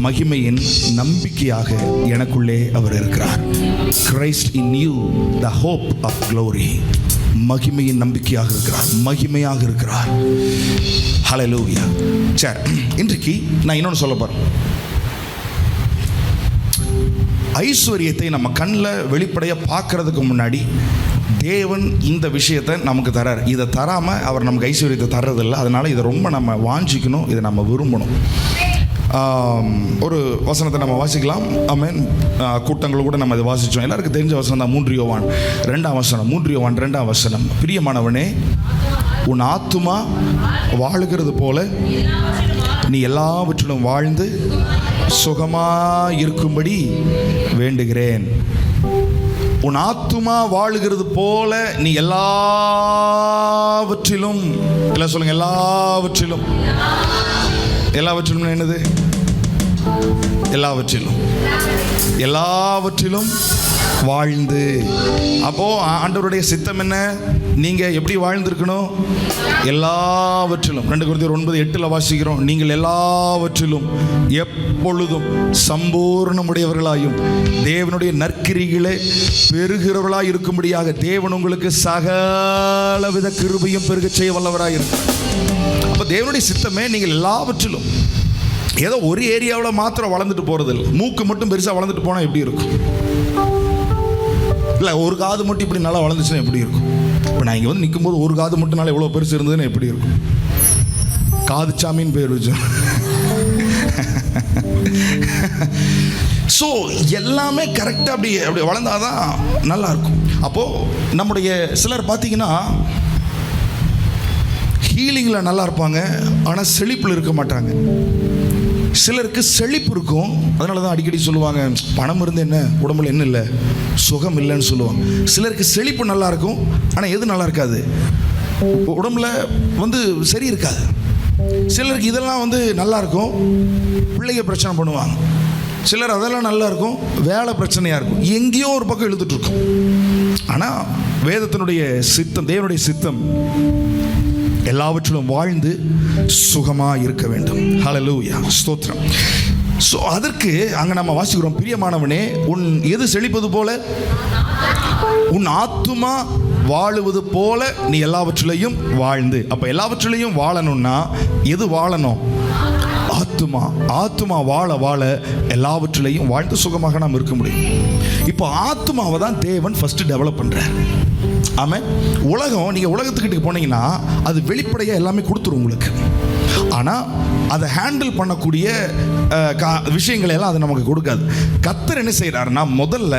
மகிமையின் நம்பிக்கையாக எனக்குள்ளே அவர் இருக்கிறார். Christ in you the hope of glory. மகிமையின் நம்பிக்கையாக இருக்கிறார், மகிமையாக இருக்கிறார். ஹல்லேலூயா. சரி, இன்றைக்கு நான் இன்னொன்று சொல்ல போகிறேன். ஐஸ்வர்யத்தை நம்ம கண்ணில் வெளிப்படையாக பார்க்கறதுக்கு முன்னாடி தேவன் இந்த விஷயத்தை நமக்கு தரார். இதை தராமல் அவர் நமக்கு ஐஸ்வர்யத்தை தர்றதில்லை. அதனால் இதை ரொம்ப நம்ம வாஞ்சிக்கணும், இதை நம்ம விரும்பணும். ஒரு வசனத்தை நம்ம வாசிக்கலாம். ஆமென். கூட்டங்கள் கூட நம்ம இதை வாசித்தோம். எல்லாருக்கும் தெரிஞ்ச வசனம் தான். 3 யோவான் 2ஆம் வசனம். 3 யோவான் 2ஆம் வசனம். பிரியமானவனே, உன் ஆத்துமா வாழுகிறது போல நீ எல்லாவற்றிலும் வாழ்ந்து சுகமாயிருக்கும்படி வேண்டுகிறேன். உன் ஆத்துமா வாழுகிறது போல நீ எல்லாவற்றிலும், எல்லாம் சொல்லுங்க, எல்லாவற்றிலும். எல்லாவற்றிலும் என்னது? எல்லாவற்றிலும் வாழ்ந்து. அப்போ ஆண்டவருடைய சித்தம் என்ன? நீங்க எப்படி வாழ்ந்திருக்கணும்? எல்லாவற்றிலும். 2 கொரிந்தியர் 9:8 வாசிக்கிறோம், நீங்கள் எல்லாவற்றிலும் எப்பொழுதும் சம்பூர்ணமுடையவர்களாயும் தேவனுடைய நற்கிரிகளை பெறுகிறவர்களாய் இருக்கும்படியாக தேவன் உங்களுக்கு சகலவித கிருபையும் பெருக செய்ய வல்லவராய் இருக்கிறார். அப்போ தேவனுடைய சித்தமே நீங்கள் எல்லாவற்றிலும். ஏதோ ஒரு ஏரியாவில் மாத்திரம் வளர்ந்துட்டு போகிறது இல்லை. மூக்கு மட்டும் பெருசாக வளர்ந்துட்டு போனால் எப்படி இருக்கும்? இல்லை, ஒரு காது மட்டும் இப்படி நல்லா வளர்ந்துச்சுன்னா எப்படி இருக்கும்? இப்போ நான் இங்கே நிற்கும்போது ஒரு காது மட்டும் நல்லா எவ்வளோ பெருசு இருந்ததுன்னு எப்படி இருக்கும்? காது சாமின்னு பேர் வச்சு. ஸோ எல்லாமே கரெக்டாக அப்படி வளர்ந்தாதான் நல்லா இருக்கும். அப்போது நம்முடைய சிலர் பார்த்தீங்கன்னா ஹீலிங்கில் நல்லா இருப்பாங்க, ஆனால் செழிப்பில் இருக்க மாட்டாங்க. சிலருக்கு செழிப்பு இருக்கும், அதனால தான் அடிக்கடி சொல்லுவாங்க, பணம் இருந்து என்ன உடம்புல என்ன இல்லை, சுகம் இல்லைன்னு சொல்லுவாங்க. சிலருக்கு செழிப்பு நல்லா இருக்கும், ஆனால் எது நல்லா இருக்காது? உடம்புல சரி இருக்காது. சிலருக்கு இதெல்லாம் நல்லா இருக்கும், பிள்ளைங்க பிரச்சனை பண்ணுவாங்க. சிலர் அதெல்லாம் நல்லா இருக்கும், வேலை பிரச்சனையாக இருக்கும். எங்கேயோ ஒரு பக்கம் இழுத்துட்ருக்கும். ஆனால் வேதத்தினுடைய சித்தம், தேவனுடைய சித்தம் எல்லாவற்றிலும் வாழ்ந்து சுகமாக இருக்க வேண்டும். ஹல்லேலூயா, ஸ்தோத்திரம். ஸோ அதற்கு அங்கே நம்ம வாசிக்கிறோம், பிரியமானவனே, உன் எது செழிப்பது போல? உன் ஆத்துமா வாழுவது போல நீ எல்லாவற்றிலையும் வாழ்ந்து. அப்போ எல்லாவற்றிலையும் வாழணும்னா எது வாழணும்? ஆத்துமா. ஆத்துமா வாழ வாழ எல்லாவற்றிலையும் வாழ்ந்து சுகமாக நாம் இருக்க முடியும். இப்போ ஆத்துமாவை தான் தேவன் ஃபஸ்ட்டு டெவலப் பண்ணுறார். ஆமாம். உலகம், நீங்கள் உலகத்துக்கிட்ட போனீங்கன்னா அது வெளிப்படையாக எல்லாமே கொடுத்துரும் உங்களுக்கு. ஆனால் அதை ஹேண்டில் பண்ணக்கூடிய விஷயங்களை எல்லாம் அது நமக்கு கொடுக்காது. கர்த்தர் என்ன செய்கிறாருன்னா, முதல்ல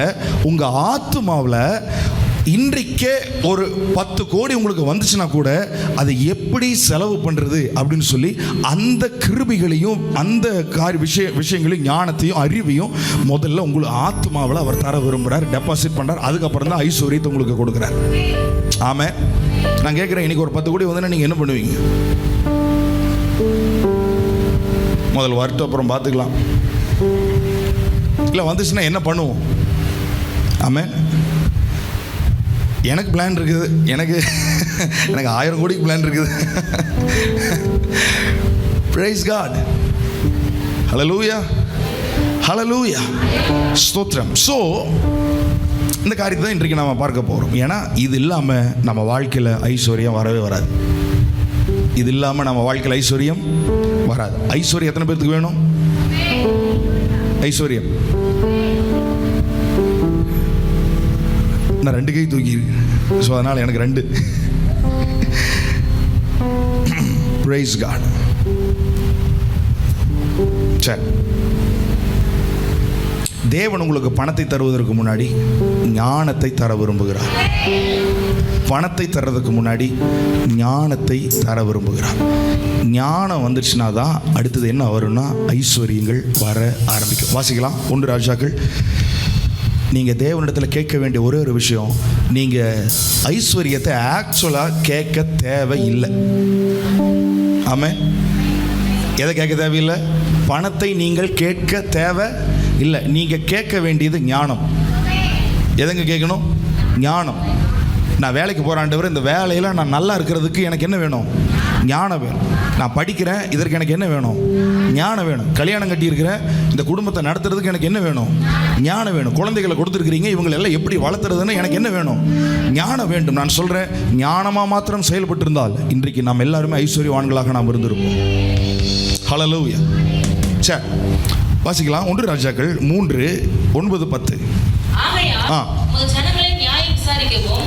உங்கள் ஆத்துமாவில் இன்றைக்கே ஒரு 10 கோடி உங்களுக்கு வந்துச்சுன்னா கூட அதை எப்படி செலவு பண்ணுறது அப்படின்னு சொல்லி அந்த கிருபைகளையும் அந்த விஷயங்களையும் ஞானத்தையும் அறிவையும் முதல்ல உங்களுக்கு ஆத்மாவில் அவர் தர விரும்புகிறார், டெபாசிட் பண்ணுறார். அதுக்கப்புறம் தான் ஐஸ்வர்யத்தை உங்களுக்கு கொடுக்குறார். ஆமாம். நான் கேட்குறேன், இன்னைக்கு ஒரு 10 கோடி வந்தோன்னா நீங்கள் என்ன பண்ணுவீங்க? முதல் வரட்டும், அப்புறம் பார்த்துக்கலாம். இல்லை வந்துச்சுன்னா என்ன பண்ணுவோம்? ஆமாம். எனக்கு பிளான் இருக்குது, எனக்கு 1000 கோடிக்கு பிளான் இருக்குது. Praise God. Hallelujah. Hallelujah. ஸ்தோத்திரம். ஸோ இந்த காரியத்தை தான் இன்றைக்கு நாம் பார்க்க போகிறோம். ஏன்னா இது இல்லாமல் நம்ம வாழ்க்கையில் ஐஸ்வர்யம் வரவே வராது. இது இல்லாமல் நம்ம வாழ்க்கையில் ஐஸ்வர்யம் வராது. ஐஸ்வர்யம் எத்தனை பேருக்கு வேணும்? ஐஸ்வர்யம் நான் 2 கை தூக்கியிருக்கேன். ஸோ அதனால் எனக்கு 2. Praise God. சரி, தேவன் உங்களுக்கு பணத்தை தருவதற்கு முன்னாடி ஞானத்தை தர விரும்புகிறார். பணத்தை தர்றதுக்கு முன்னாடி ஞானத்தை தர விரும்புகிறார். ஞானம் வந்துடுச்சுன்னா தான் அடுத்தது என்ன வரும்னா ஐஸ்வர்யங்கள் வர ஆரம்பிக்கும். வாசிக்கலாம் 1 ராஜாக்கள். நீங்கள் தேவனிடத்தில் கேட்க வேண்டிய ஒரே ஒரு விஷயம், நீங்கள் ஐஸ்வர்யத்தை ஆக்சுவலாக கேட்க தேவையில்லை. ஆமாம். எதை கேட்க தேவையில்லை? பணத்தை நீங்கள் கேட்க தேவை இல்லை. நீங்கள் கேட்க வேண்டியது ஞானம். எதங்க கேட்கணும்? ஞானம். நான் வேலைக்கு போகிறாண்டவர், இந்த வேலையில் நான் நல்லா இருக்கிறதுக்கு எனக்கு என்ன வேணும்? ஞானம் வேணும். நான் படிக்கிறேன், இதற்கு எனக்கு என்ன வேணும்? ஞானம் வேணும். கல்யாணம் கட்டியிருக்கிறேன், இந்த குடும்பத்தை நடத்துறதுக்கு எனக்கு என்ன வேணும்? ஞானம் வேணும். குழந்தைகளை கொடுத்துருக்கிறீங்க, இவங்களெல்லாம் எப்படி வளர்த்துறதுன்னு எனக்கு என்ன வேணும்? ஞானம் வேண்டும். நான் சொல்கிறேன், ஞானமாக மாத்திரம் செயல்பட்டிருந்தால் இன்றைக்கு நாம் எல்லாருமே ஐஸ்வர்யவான்களாக நாம் இருந்திருப்போம். ஹல்லேலூயா. சரி, வாசிக்கலாம் 1 ராஜாக்கள் 3:9-10.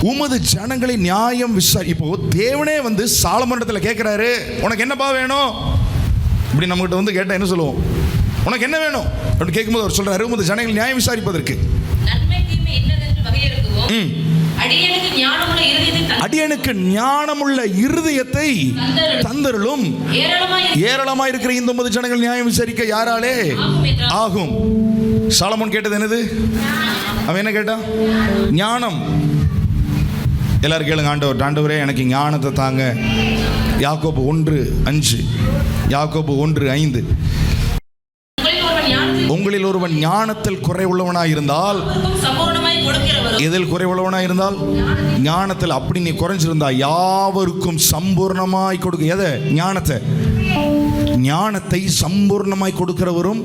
உமது ஜனங்களை நியாயம் விசாரி. இப்போ தேவனே வந்து சாலமோனிடத்தில் கேட்கிறாரு, உனக்கு என்னப்பா வேணும்? இப்படி நம்மகிட்ட வந்து கேட்டால் என்ன சொல்லுவோம்? உனக்கு என்ன வேணும் அப்படி கேட்கும்போது அவர் சொல்றாரு, உமது ஜனங்களை நியாயம் விசாரிப்பதற்கு அடியனுக்கு ஞானமுள்ள இருதயத்தை தந்தருளும். ஏராளமா இருக்கிற இந்த உமது ஜனங்கள் நியாயம் விசாரிக்க யாராலே ஆகும்? சாலமோன் கேட்டது என்னது? அவன் என்ன கேட்டான்? ஞானம். எல்லாரும் கேளுங்க, ஆண்டவரே எனக்கு ஞானத்தை தாங்க. யாக்கோபு 1:5. யாக்கோபு 1:5. உங்களில் ஒருவன் ஞானத்தில் குறைவுள்ளவனாயிருந்தால், எதில் குறைவுள்ளவனாக இருந்தால்? ஞானத்தில். அப்படி நீ குறைஞ்சிருந்தா யாவருக்கும் சம்பூர்ணமாய் கொடுக்க. எதை? ஞானத்தை. ஞானத்தை சம்பூர்ணமாய் கொடுக்கிறவரும்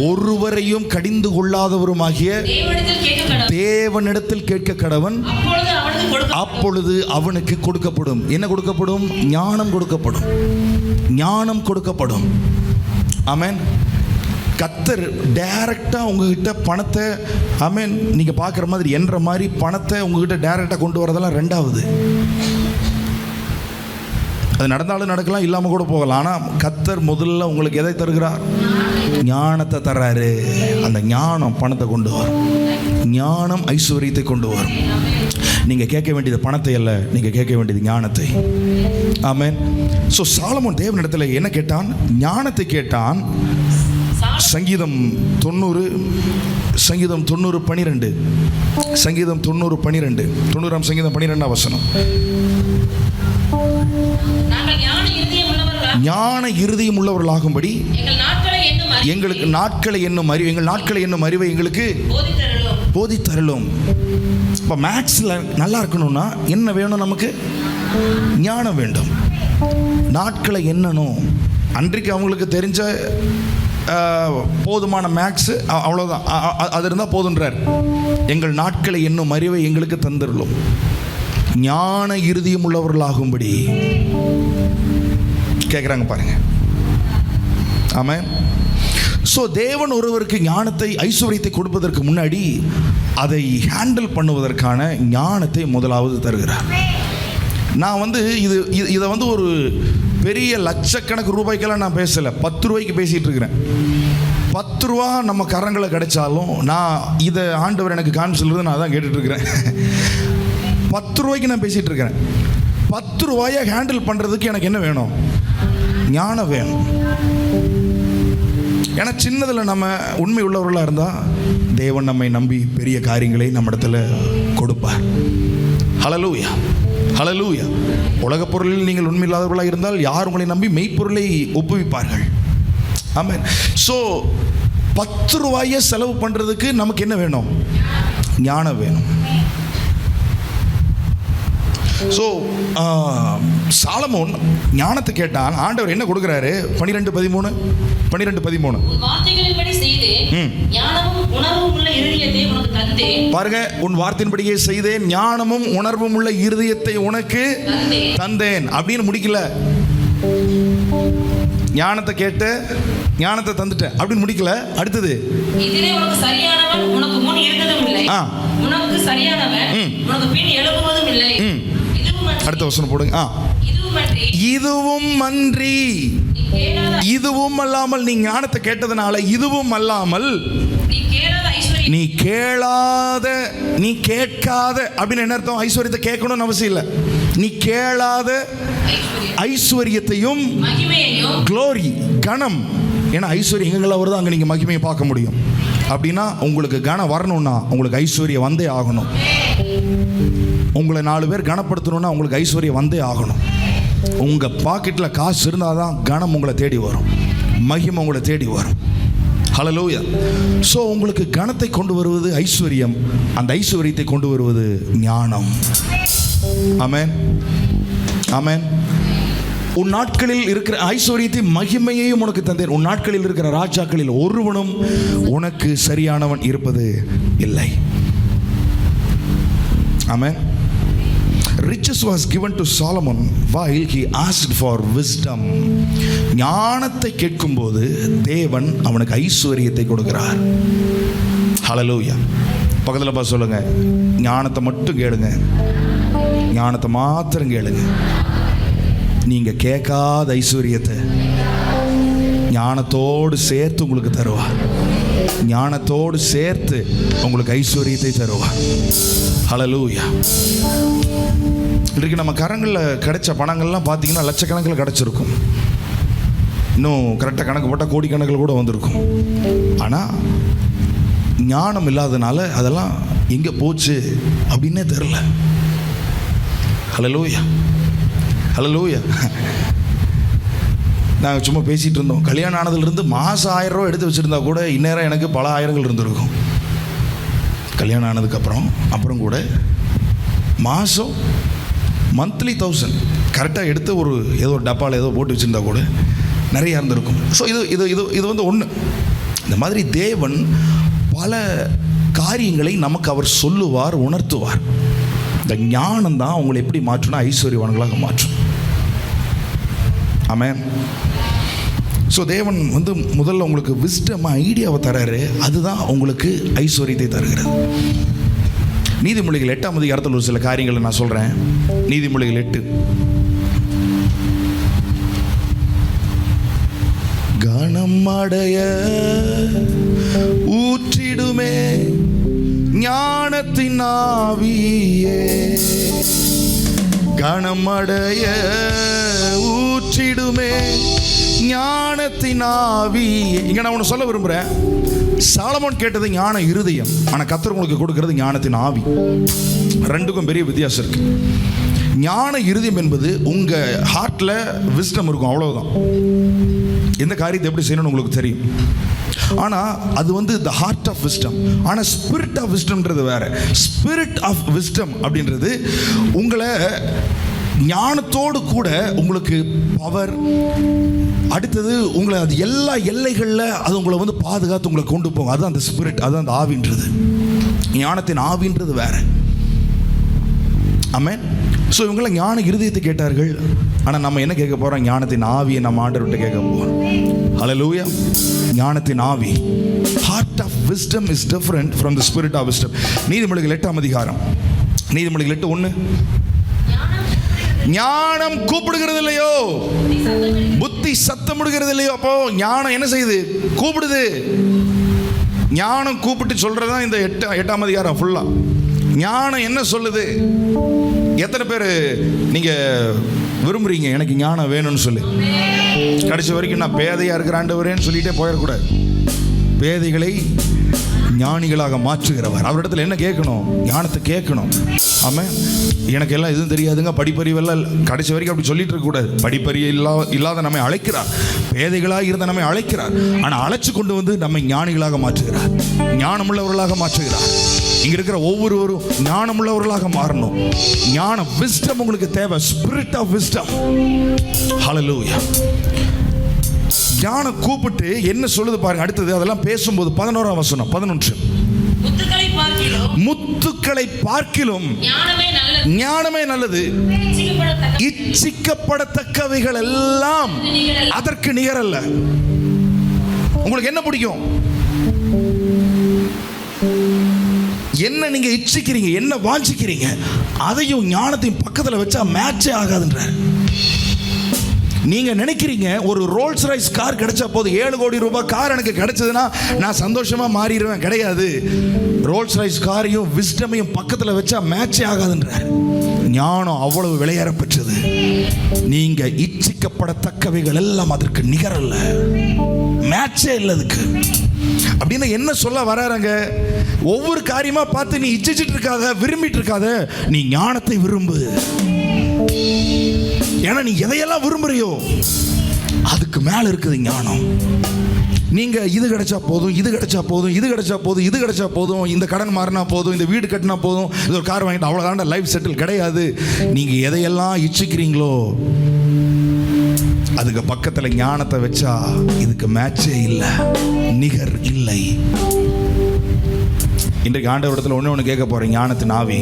ஒருவரையும் கடிந்து கொள்ளாதவருமாகிய தேவனிடத்தில் கேட்க கடவன், அப்பொழுது அவனுக்கு கொடுக்கப்படும். என்ன கொடுக்கப்படும்? ஞானம் கொடுக்கப்படும். ஞானம் கொடுக்கப்படும். ஆமென். கர்த்தர் டைரக்டாக உங்ககிட்ட பணத்தை, ஆமென், நீங்கள் பார்க்குற மாதிரி என்ற மாதிரி பணத்தை உங்ககிட்ட டைரக்டாக கொண்டு வரதெல்லாம் ரெண்டாவது. அது நடந்தாலும் நடக்கலாம், இல்லாமல் கூட போகலாம். ஆனால் கர்த்தர் முதல்ல உங்களுக்கு எதை தருகிறார்? ஞானத்தை தர்றாரு. அந்த ஞானம் பணத்தை கொண்டு வரும். ஞானம் ஐஸ்வர்யத்தை கொண்டு வரும். நீங்கள் கேட்க வேண்டியது பணத்தை அல்ல, நீங்கள் கேட்க வேண்டியது ஞானத்தை. ஆமென். ஸோ சாலமோன் தேவனிடத்தில் என்ன கேட்டான்? ஞானத்தை கேட்டான். சங்கீதம் 90 12. சங்கீதம் 90:12. 90ஆம் சங்கீதம் 12ஆம் வசனம். ஞான இருதயம் உள்ளவர்களாகும்படி எங்களுக்கு நாட்களை என்னும் அறிவு, எங்கள் நாட்களை என்னும் அறிவை எங்களுக்கு போதித்தருளும். இப்போ மேக்ஸில் நல்லா இருக்கணும்னா என்ன வேணும்? நமக்கு ஞானம் வேண்டும். நாட்களை எண்ணணும். அன்றைக்கு அவங்களுக்கு தெரிஞ்ச போதுமான மேக்ஸு அவ்வளோதான், அது இருந்தால் போதுன்றார். எங்கள் நாட்களை என்னும் அறிவை எங்களுக்கு தந்துடலும். ஞான இருதயம் உள்ளவர்களாகும்படி கேட்குறாங்க பாருங்க. ஆமாம். ஸோ தேவன் ஒருவருக்கு ஞானத்தை, ஐஸ்வர்யத்தை கொடுப்பதற்கு முன்னாடி அதை ஹேண்டில் பண்ணுவதற்கான ஞானத்தை முதலாவது தருகிறார். நான் வந்து இதை வந்து ஒரு பெரிய லட்சக்கணக்கு ரூபாய்க்கெல்லாம் நான் பேசலை, 10 ரூபாய்க்கு பேசிகிட்டு இருக்கிறேன். 10 ரூபா நம்ம கரங்களை கிடைச்சாலும், நான் இதை ஆண்டவர் எனக்கு காமிச்சிருந்தது, நான் தான் கேட்டுட்டு இருக்கிறேன். 10 ரூபாய்க்கு நான் பேசிகிட்டு இருக்கிறேன். 10 ரூபாயை ஹேண்டில் பண்ணுறதுக்கு எனக்கு என்ன வேணும்? ஞானம் வேணும். ஏன்னா சின்னதில் நம்ம உண்மை உள்ளவர்களாக இருந்தால் தேவன் நம்மை நம்பி பெரிய காரியங்களை நம்ம இடத்துல கொடுப்பார். ஹல்லேலூயா, ஹல்லேலூயா. உலகப் பொருளில் நீங்கள் உண்மை இல்லாதவர்களாக இருந்தால் யார் உங்களை நம்பி மெய்ப்பொருளை ஒப்புவிப்பார்கள்? ஆமென். ஸோ 10 ரூபாயை செலவு பண்ணுறதுக்கு நமக்கு என்ன வேணும்? ஞானம் வேணும். ஸோ சாலமோன் ஞானத்தை கேட்டான். ஆண்டவர் என்ன கொடுக்குறாரு? 12:13 பாருங்க. உன் வார்த்தையின்படியே செய்தேன், ஞானமும் உணர்வும் உள்ள இருதயத்தை உனக்கு தந்தேன் அப்படின்னு முடிக்கல. ஞானத்தை கேட்ட, ஞானத்தை தந்துட்டேன் அப்படின்னு முடிக்கல. அடுத்தது, இதிலே உனக்கு சரியானவன் உனக்கு முன் இருந்ததும் இல்லை, உனக்கு சரியானவன் உனக்கு பின் எழுப்புவதும் இல்லை. அடுத்த வசனம் போடுங்க. இதுவும் அன்றி, இதுவும் அல்லாமல், நீ ஞானத்தை கேட்டதுனால இதுவும் அல்லாமல், நீ கேளாத, நீ கேட்காத அப்படின்னு என்ன அர்த்தம்? ஐஸ்வர்யத்தை கேட்கணும்னு அவசியம் இல்லை. நீ கேளாத ஐஸ்வர்யத்தையும், க்ளோரி, கணம். ஏன்னா ஐஸ்வர்யம் எங்கெல்லாம் வருதோ அங்கே நீங்கள் மகிமையை பார்க்க முடியும். அப்படின்னா உங்களுக்கு கனம் வரணும்னா உங்களுக்கு ஐஸ்வர்யம் வந்தே ஆகணும். உங்களை 4 பேர் கனப்படுத்தணும்னா உங்களுக்கு ஐஸ்வர்யம் வந்தே ஆகணும். உங்கள் பாக்கெட்டில் காசு இருந்தால் தான் கனம் உங்களை தேடி வரும், மகிமை உங்களை தேடி வரும். ஹல்லேலூயா. ஸோ உங்களுக்கு கனத்தை கொண்டு வருவது ஐஸ்வர்யம், அந்த ஐஸ்வர்யத்தை கொண்டு வருவது ஞானம். ஆமென், ஆமென். உன் நாட்களில் இருக்கிற ஐஸ்வர்யத்தை மகிமையையும் உனக்கு தந்தேன். உன் நாட்களில் இருக்கிற ராஜாக்களில் ஒருவனும் உனக்கு சரியானவன் இருப்பது இல்லை. ஆமென். Riches was given to Solomon while he asked for wisdom. ஞானத்தை கேட்கும்போது தேவன் அவனுக்கு ஐஸ்வர்யத்தை கொடுக்கிறார். ஹல்லேலூயா. பக்கத்தில் பார்த்து சொல்லுங்க, ஞானத்தை மட்டும் கேளுங்க, ஞானத்தை மாத்திரம் கேளுங்க. நீங்க கேட்காத ஐஸ்வர்யத்தை ஞானத்தோடு சேர்த்து உங்களுக்கு தருவார். ஞானத்தோடு சேர்த்து உங்களுக்கு ஐஸ்வர்யத்தை தருவார். ஹல்லேலூயா. இன்றைக்கு நம்ம கரங்களில் கிடைச்ச பணங்கள்லாம் பார்த்தீங்கன்னா லட்சக்கணக்கில் கிடச்சிருக்கும். இன்னும் கரெக்டாக கணக்கு போட்டால் கோடிக்கணக்கில் கூட வந்திருக்கும். ஆனால் ஞானம் இல்லாதனால அதெல்லாம் எங்கே போச்சு அப்படின்னே தெரில. ஹல்லேலூயா, ஹல்லேலூயா. நாங்கள் சும்மா பேசிகிட்டு இருந்தோம். கல்யாணம் ஆனதுலேருந்து மாதம் 1000 ரூபா எடுத்து வச்சுருந்தா கூட இந்நேரம் எனக்கு பல ஆயிரங்கள் இருந்திருக்கும். கல்யாணம் ஆனதுக்கப்புறம் கூட மாதம் மந்த்லி 1000 கரெக்டாக எடுத்து ஏதோ ஒரு டப்பாவில் ஏதோ போட்டு வச்சுருந்தா கூட நிறையா இருந்திருக்கும். ஸோ இது வந்து ஒன்று. இந்த மாதிரி தேவன் பல காரியங்களை நமக்கு அவர் சொல்லுவார், உணர்த்துவார். இந்த ஞானம் தான் உங்களை எப்படி மாற்றுனா ஐஸ்வர்யவான்களாக மாற்றும். ஆமென். ஸோ தேவன் வந்து முதல்ல உங்களுக்கு விஸ்டம் ஐடியாவை தராரு, அதுதான் உங்களுக்கு ஐஸ்வர்யத்தை தருகிறது. நீதிமொழிகள் 8ஆம் அதிகாரத்தில் ஒரு சில காரியங்களை நான் சொல்கிறேன். நீதிமொழிகள் 8. கணம் அடைய ஊற்றிடுமே ஞானத்தின் ஆவியே, கணம் அடைய ஊற்றிடுமே ஞானத்தின் ஆவியே. இங்கே நான் ஒன்று சொல்ல விரும்புகிறேன். சாலமோன் கேட்டது ஞான இருதயம், ஆனால் கர்த்தர் உங்களுக்கு கொடுக்கிறது ஞானத்தின் ஆவி. ரெண்டுக்கும் பெரிய வித்தியாசம் இருக்கு. ஞான இருதயம் என்பது உங்கள் ஹார்ட்டில் விஸ்டம் இருக்கும், அவ்வளவுதான். எந்த காரியத்தை எப்படி செய்யணும்னு உங்களுக்கு தெரியும். ஆனால் அது வந்து த ஹார்ட் ஆஃப் விஸ்டம். ஆனால் ஸ்பிரிட் ஆஃப் விஸ்டம்ன்றது வேற. ஸ்பிரிட் ஆஃப் விஸ்டம் அப்படின்றது உங்களை ஞானத்தோடு கூட உங்களுக்கு பவர், அடுத்தது உங்களை அது எல்லா எல்லைகளில் அது உங்களை வந்து பாதுகாத்து உங்களை கொண்டு போகும். அதுதான் அந்த ஸ்பிரிட், அதுதான் அந்த ஆவின்றது. ஞானத்தின் ஆவின்றது வேற. ஆமென். ஸோ இவங்களாம் ஞான இருதயத்தை கேட்டார்கள். ஆனால் நம்ம என்ன கேட்க போகிறோம்? ஞானத்தின் ஆவியை நம்ம ஆண்டவர்கிட்ட கேட்க போகிறோம். ஹல்லேலூயா. ஞானத்தின் ஆவி. Heart of wisdom is different from the spirit of wisdom. நீதிமொழிகள் 8ஆம் அதிகாரம், நீதிமொழிகள் 8:1. ஞானம் கூப்பிடுகிறது இல்லையோ, புத்தி சத்தமிடுகிறது இல்லையோ. அப்போ ஞானம் என்ன செய்யுது? கூப்பிடுது. ஞானம் கூப்பிட்டு சொல்றதுதான் இந்த 8ஆம் அதிகாரம் ஃபுல்லா. ஞானம் என்ன சொல்லுது? எத்தனை பேர் நீங்க விரும்புறீங்க எனக்கு ஞானம் வேணும்னு சொல்லி? கடைசி வரைக்கும் நான் பேதையா இருக்கிற ஆண்டவரேன்னு சொல்லிட்டே போயிடக்கூடாது. பேதைகளை ஞானிகளாக மாற்றுகிறவர். அவரிடத்துல என்ன கேட்கணும்? ஞானத்தை கேட்கணும். ஆமாம், எனக்கு எல்லாம் எதுவும் தெரியாதுங்க, படிப்பறிவெல்லாம் கடைசி வரைக்கும் அப்படி சொல்லிட்டு இருக்கக்கூடாது. படிப்பறிவு இல்லாத நம்மை அழைக்கிறார், பேதைகளாக இருந்த நம்மை அழைக்கிறார். ஆனால் அழைச்சு கொண்டு வந்து நம்மை ஞானிகளாக மாற்றுகிறார், ஞானமுள்ளவர்களாக மாற்றுகிறார். இங்க இருக்கிற ஒவ்வொருவரும் ஞானமுள்ளவர்களாக மாறணும். ஞானம், விஸ்டம் உங்களுக்கு தேவை. Spirit of wisdom. ஹல்லேலூயா. ஞானம் கூப்பிட்டு என்ன சொல்லுது பாருங்க. அடுத்தது அதெல்லாம் பேசும்போது 11ஆம் வசனம் 11. முத்துக்களை பார்க்கிலும் ஞானமே நல்லது, இச்சிக்கப்படத்தக்கவைகள் எல்லாம் அதற்கு நிகரல்ல. உங்களுக்கு என்ன பிடிக்கும்? என்ன நீங்க இச்சிக்கிறீங்க, என்ன வாஞ்சிக்கிறீங்க, அதையும் ஞானத்தையும் பக்கத்தில் வச்சா மேட்சே ஆகாதுன்ற. நீங்க நினைக்கிறீங்க ஒரு ரோல்ஸ் ராய்ஸ் கார் கிடைச்சா போதும், 7 கோடி ரூபாய் கார் எனக்கு கிடைச்சதுன்னா நான் சந்தோஷமா மாறிடுவேன். கிடையாது. ரோல்ஸ் ராய்ஸ் காரையும் விஸ்டமையும் பக்கத்தில் வச்சா மேட்சே ஆகாதுன்ற. ஞானம் அவ்வளவு விலையேற பெற்றது. நீங்க இச்சிக்கப்படத்தக்கவைகள் எல்லாம் அதற்கு நிகரல்ல, மேட்சே இல்லை அதுக்கு. அப்படின்னு என்ன சொல்ல வராங்க? ஒவ்வொரு காரியமா பார்த்து நீ இச்சிச்சிட்டு இருக்காத, விரும்பிட்டு இருக்காத, நீ ஞானத்தை விரும்பு. ஏன்னா நீ எதையெல்லாம் விரும்புறியோ அதுக்கு மேல இருக்குது ஞானம். நீங்க இது கிடைச்சா போதும், இது கிடைச்சா போதும், இது கிடைச்சா போதும், இது கிடைச்சா போதும், இந்த கடன் மாறினா போதும், இந்த வீடு கட்டினா போதும், இது ஒரு கார் வாங்கிட்டு அவ்வளவுதான் லைஃப் செட்டில். கிடையாது. நீங்க எதையெல்லாம் இச்சிக்கிறீங்களோ அதுக்கு பக்கத்துல ஞானத்தை வச்சா இதுக்கு மேட்சே இல்லை, நிகர் இல்லை. இன்றைக்கு ஆண்டவரிடத்துல ஒன்று கேட்க போறேன். ஞானத்தின் ஆவி,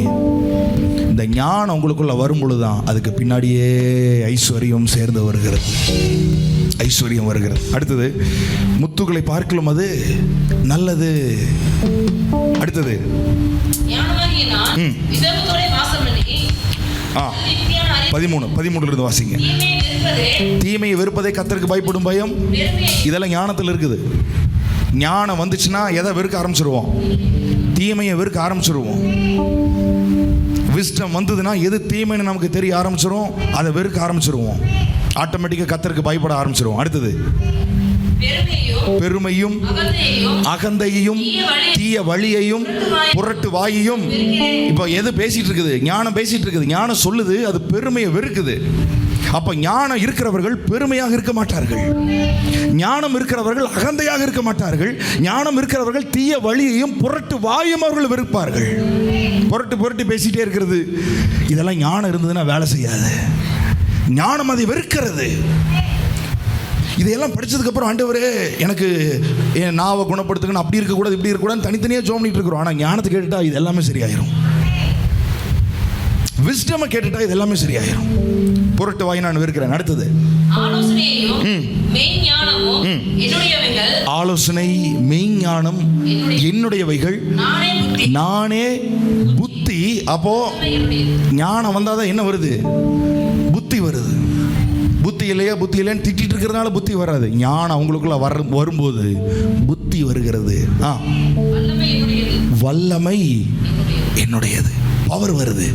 இந்த ஞானம் உங்களுக்குள்ள வரும் பொழுதுதான் அதுக்கு பின்னாடியே ஐஸ்வர்யம் சேர்ந்து வருகிறது, ஐஸ்வர்யம் வருகிறது. அடுத்தது, முத்துக்களை பார்க்கலும் அது நல்லது. அடுத்தது 13 இருந்து வாசிங்க. தீமையை வெறுப்பதை கர்த்தருக்கு பயப்படும் பயம், இதெல்லாம் ஞானத்தில் இருக்குது. ஞானம் வந்துச்சுன்னா எதை வெறுக்க ஆரம்பிச்சிருவோம்? தீமையை வெறுக்க ஆரம்பிச்சிருவோம். விஸ்டம் வந்ததுன்னா எது தீமைன்னு நமக்கு தெரிய ஆரம்பிச்சிரும், அதை வெறுக்க ஆரம்பிச்சிருவோம். ஆட்டோமேட்டிக்காக கர்த்தருக்கு பயப்பட ஆரம்பிச்சிருவோம். அடுத்தது, பெருமையும் அகந்தையையும் தீய வழியையும் புரட்டு வாயையும். இப்போ எது பேசிட்டு இருக்குது? ஞானம் பேசிட்டு இருக்குது. ஞானம் சொல்லுது அது பெருமையை வெறுக்குது. அப்ப ஞானம் இருக்கிறவர்கள் பெருமையாக இருக்க மாட்டார்கள், ஞானம் இருக்கிறவர்கள் அகந்தையாக இருக்க மாட்டார்கள், ஞானம் இருக்கிறவர்கள் தீய வழியையும் புரட்டு வாயும் அவர்கள் வெறுப்பார்கள். புரட்டு பேசிட்டே இருக்கிறது, இதெல்லாம் ஞானம் இருந்ததுன்னா வேலை செய்யாது. ஞானம் அதை வெறுக்கிறது. இதையெல்லாம் படிச்சதுக்கு அப்புறம் ஆண்டவரே எனக்கு என் நாவை குணப்படுத்துக்கணும், அப்படி இருக்கக்கூடாது, இப்படி இருக்கக்கூடாது, தனித்தனியாக ஜோம் பண்ணிட்டு இருக்கிறோம். ஆனால் ஞானத்தை கேட்டுட்டா இது எல்லாமே சரியாயிரும். விஸ்டமை கேட்டுட்டா இது எல்லாமே சரியாயிரும். புரட்டு வாய் நான் வெறுக்கிறேன். அடுத்தது, ஆலோசனை மெய்ஞானம் என்னுடையவைகள், நானே புத்தி. அப்போ ஞானம் வந்தாதான் என்ன வருது? புத்தி வருது. புத்தி இல்லையா, புத்தி இல்லைன்னு திட்டிட்டு இருக்கிறதுனால புத்தி வராது. ஞானம் உங்களுக்குள்ள வரும்போது புத்தி வருகிறது. வல்லமை என்னுடையது, பவர் வருது.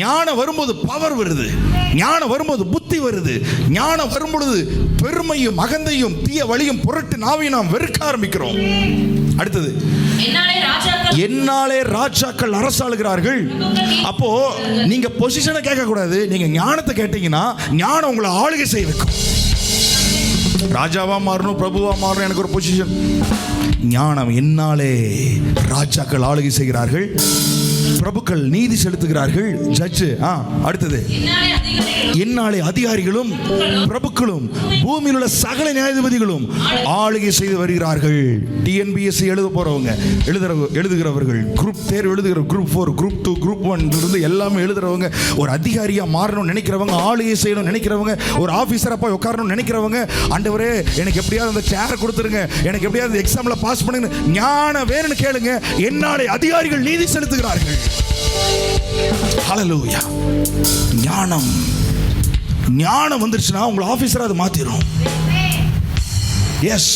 ஞானம் வரும்போது பவர் வருது, ஞானம் வரும்போது புத்தி வருது. ஞானம் வரும்பொழுது பெருமையும் அகந்தையும் தீய வழியும் புரட்டு நாவையும் நாம் வெறுக்க ஆரம்பிக்கிறோம். அடுத்தது, என்னாலே ராஜாக்கள் அரசாளுகிறார்கள். அப்போ நீங்க பொசிஷனை கேட்க கூடாது, நீங்க ஞானத்தை கேட்டீங்கன்னா ஞானம் உங்களை ஆளுகை செய்ய வைக்கும். ராஜாவா மாறணும், பிரபுவா மாறணும், எனக்கு ஒரு பொசிஷன். ஞானம், என்னாலே ராஜாக்கள் ஆளுகை செய்கிறார்கள், பிரபுக்கள் நீதி செலுத்துகிறார்கள், ஜட்ஜ். அடுத்தது, என்னாலே அதிகாரிகளும் பிரபுக்களும் பூமியில் உள்ள சகல நியாயாதிபதிகளும் ஆளுகை செய்து வருகிறார்கள். டிஎன்பிஎஸ்சி எழுத போறவங்க, எழுதுகிறவர்கள், குரூப் தேர்வு எழுதுகிற குரூப் 4, குரூப் 2, குரூப் 1 இருந்து எல்லாமே எழுதுறவங்க, ஒரு அதிகாரியா மாறணும்னு நினைக்கிறவங்க, ஆளுகை செய்யணும்னு நினைக்கிறவங்க, ஒரு ஆபீசரா போய் உட்காரணும்னு நினைக்கிறவங்க, ஆண்டவரே எனக்கு எப்படியாவது அந்த சேரை கொடுத்துருங்க, எனக்கு எப்படியாவது எக்ஸாம்ல பாஸ் பண்ணுங்க, ஞானம் வேணும்னு கேளுங்க. என்னாலே அதிகாரிகள் நீதி செலுத்துகிறார்கள். ஹல்லேலூயா. ஞானம் ஞானம் வந்துருச்சுன்னா உங்களை ஆஃபீஸராக அது மாற்றிடும். எஸ்.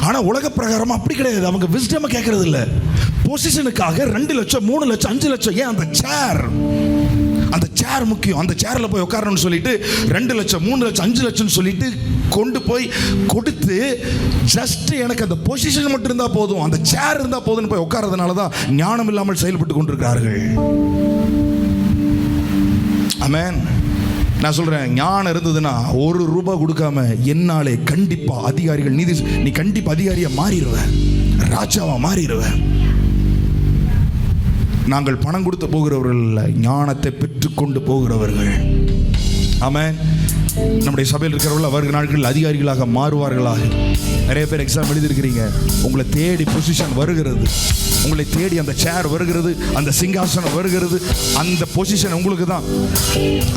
ஆனால் உலக பிரகாரம் அப்படி கிடையாது. அவங்க விஸ்டமை கேட்கறது இல்லை. பொசிஷனுக்காக 2 லட்சம் 3 லட்சம் 5 லட்சம், ஏன் அந்த சேர் முக்கியம். அந்த சேரில் போய் உட்காரணும்னு சொல்லிட்டு 2 லட்சம் 3 லட்சம் 5 லட்சம்னு சொல்லிட்டு கொண்டு போய் கொடுத்து, ஜஸ்ட் எனக்கு அந்த பொசிஷன் மட்டும் இருந்தால் போதும், அந்த சேர் இருந்தால் போதும்னு போய் உட்கார்றதுனால தான் ஞானம் இல்லாமல் செயல்பட்டு கொண்டிருக்கிறார்கள். ஆமென். நான் சொல்கிறேன், ஞானம் இருந்ததுன்னா ₹1 கொடுக்காம என்னாலே கண்டிப்பாக அதிகாரிகள் நீ கண்டிப்பாக அதிகாரியாக மாறிடுவேன், ராஜாவாக மாறிடுவேன். நாங்கள் பணம் கொடுத்து போகிறவர்கள் இல்லை, ஞானத்தை பெற்றுக்கொண்டு போகிறவர்கள். ஆமென். நம்முடைய சபையில் இருக்கிறவர்கள் வருகிற நாட்களில் அதிகாரிகளாக மாறுவார்களாக. நிறைய பேர் எக்ஸாம் எழுதியிருக்கிறீங்க. உங்களை தேடி பொசிஷன் வருகிறது, உங்களை தேடி அந்த சேர் வருகிறது, அந்த சிங்காசனம் வருகிறது. அந்த பொசிஷன் உங்களுக்கு தான்.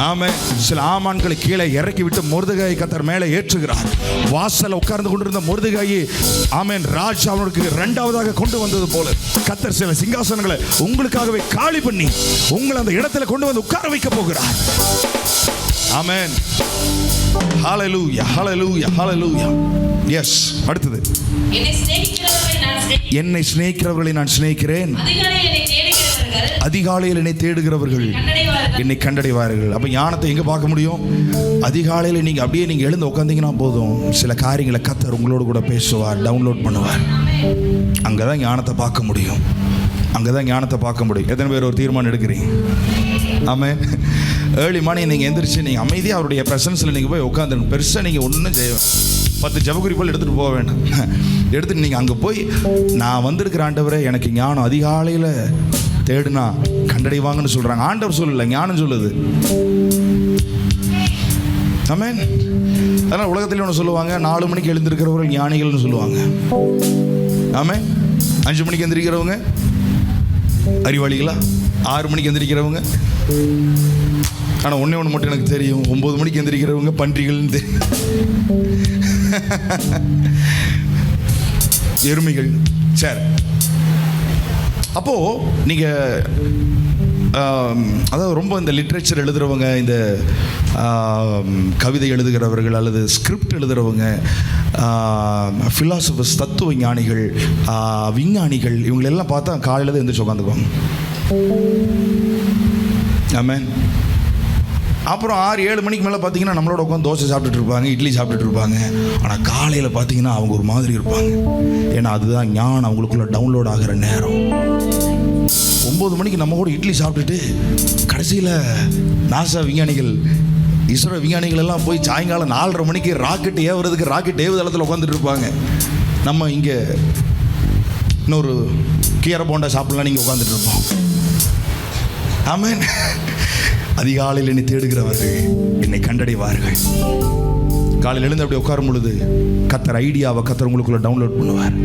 ஆமென். சில ஆமான்களை கீழே இறக்கி விட்டு மொர்தெகாயை கர்த்தர் மேலே ஏற்றுகிறார். வாசல்ல உட்கார்ந்து கொண்டிருந்த மொர்தெகாயை ஆமென் ராஜா அவனுக்கு 2வதாக கொண்டு வந்தது போல கர்த்தர் சில சிங்காசனங்களை உங்களுக்காகவே காலி பண்ணி உங்களை அந்த இடத்துல கொண்டு வந்து உட்கார வைக்க போகிறார். ஆமென். ஹalleluya hallelujah hallelujah. எஸ். அடுத்தது, என்னை சிநேகிக்கிறவர்களை நான் சிநேகிக்கிறேன், அதிகாலையில் என்னை தேடுகிறவர்கள் என்னை கண்டடைவார்கள். அப்போ ஞானத்தை எங்கே பார்க்க முடியும்? அதிகாலையில் நீங்கள் அப்படியே நீங்கள் எழுந்து உட்காந்தீங்கன்னா போதும், சில காரியங்களை கர்த்தர் உங்களோடு கூட பேசுவார், டவுன்லோட் பண்ணுவார். அங்கே தான் ஞானத்தை பார்க்க முடியும். அங்கே தான் ஞானத்தை பார்க்க முடியும். எத்தனை பேர் ஒரு தீர்மானம் எடுக்கிறீங்க? ஆமென். ஏர்லி மார்னிங் நீங்கள் எந்திரிச்சு நீங்கள் அமைதியாக அவருடைய ப்ரெசன்ஸில் நீங்கள் போய் உட்காந்துருங்க. பெருசாக நீங்கள் ஒன்றும் செய்ய 10 ஜெபக்குறிப்புகள் எடுத்துகிட்டு போக வேண்டாம். எடுத்துகிட்டு நீங்கள் அங்கே போய், நான் வந்திருக்கிற ஆண்டவரே எனக்கு ஞானம் அதிகாலையில் தேடுனா கண்டடைவாங்கன்னு சொல்கிறாங்க. ஆண்டவர் சொல்லலை, ஞானம் சொல்லுது. ஆமென். அதனால் உலகத்தில் ஒன்று சொல்லுவாங்க, 4 மணிக்கு எழுந்திருக்கிறவர்கள் ஞானிகள்னு சொல்லுவாங்க. ஆமென். 5 மணிக்கு எந்திரிக்கிறவங்க அறிவாளிகளா? 6 மணிக்கு எந்திரிக்கிறவங்க. ஆனால் ஒன்று மட்டும் எனக்கு தெரியும், 9 மணிக்கு எந்திரிக்கிறவங்க பன்றிகள்னு தெரியும், எருமைகள். சரி, அப்போது நீங்கள் அதாவது ரொம்ப இந்த லிட்ரேச்சர் எழுதுகிறவங்க, இந்த கவிதை எழுதுகிறவர்கள் அல்லது ஸ்கிரிப்ட் எழுதுகிறவங்க, ஃபிலாசபர்ஸ், தத்துவ ஞானிகள், விஞ்ஞானிகள், இவங்களெல்லாம் பார்த்தா காலையில் தான் எந்திரிச்சு உட்காந்துக்குவாங்க. ஆமென். அப்புறம் 6-7 மணிக்கு மேலே பார்த்தீங்கன்னா நம்மளோட உட்காந்து தோசை சாப்பிட்டுட்டு இருப்பாங்க, இட்லி சாப்பிட்டுட்டு இருப்பாங்க. ஆனால் காலையில் பார்த்தீங்கன்னா அவங்க ஒரு மாதிரி இருப்பாங்க. ஏன்னா அதுதான் ஞானம் அவங்களுக்குள்ள டவுன்லோட் ஆகிற நேரம். 9 மணிக்கு நம்ம கூட இட்லி சாப்பிட்டுட்டு கடைசியில் நாசா விஞ்ஞானிகள், இஸ்ரோ விஞ்ஞானிகள் எல்லாம் போய் சாயங்காலம் 4:30 மணிக்கு ராக்கெட் ஏவுறதுக்கு ராக்கெட் ஏவுதளத்தில் உட்காந்துட்டு இருப்பாங்க. நம்ம இங்கே இன்னொரு கீரை போண்டா சாப்பிடலாம் நீங்கள் உட்காந்துட்டு இருப்போம். ஆமென். அதிகாலையில் என்னை தேடுகிறவர்கள் என்னை கண்டடைவார்கள். காலையில் எழுந்து அப்படி உட்காரும் பொழுது கர்த்தர் ஐடியாவை கர்த்தர் உங்களுக்குள்ள டவுன்லோட் பண்ணுவார்.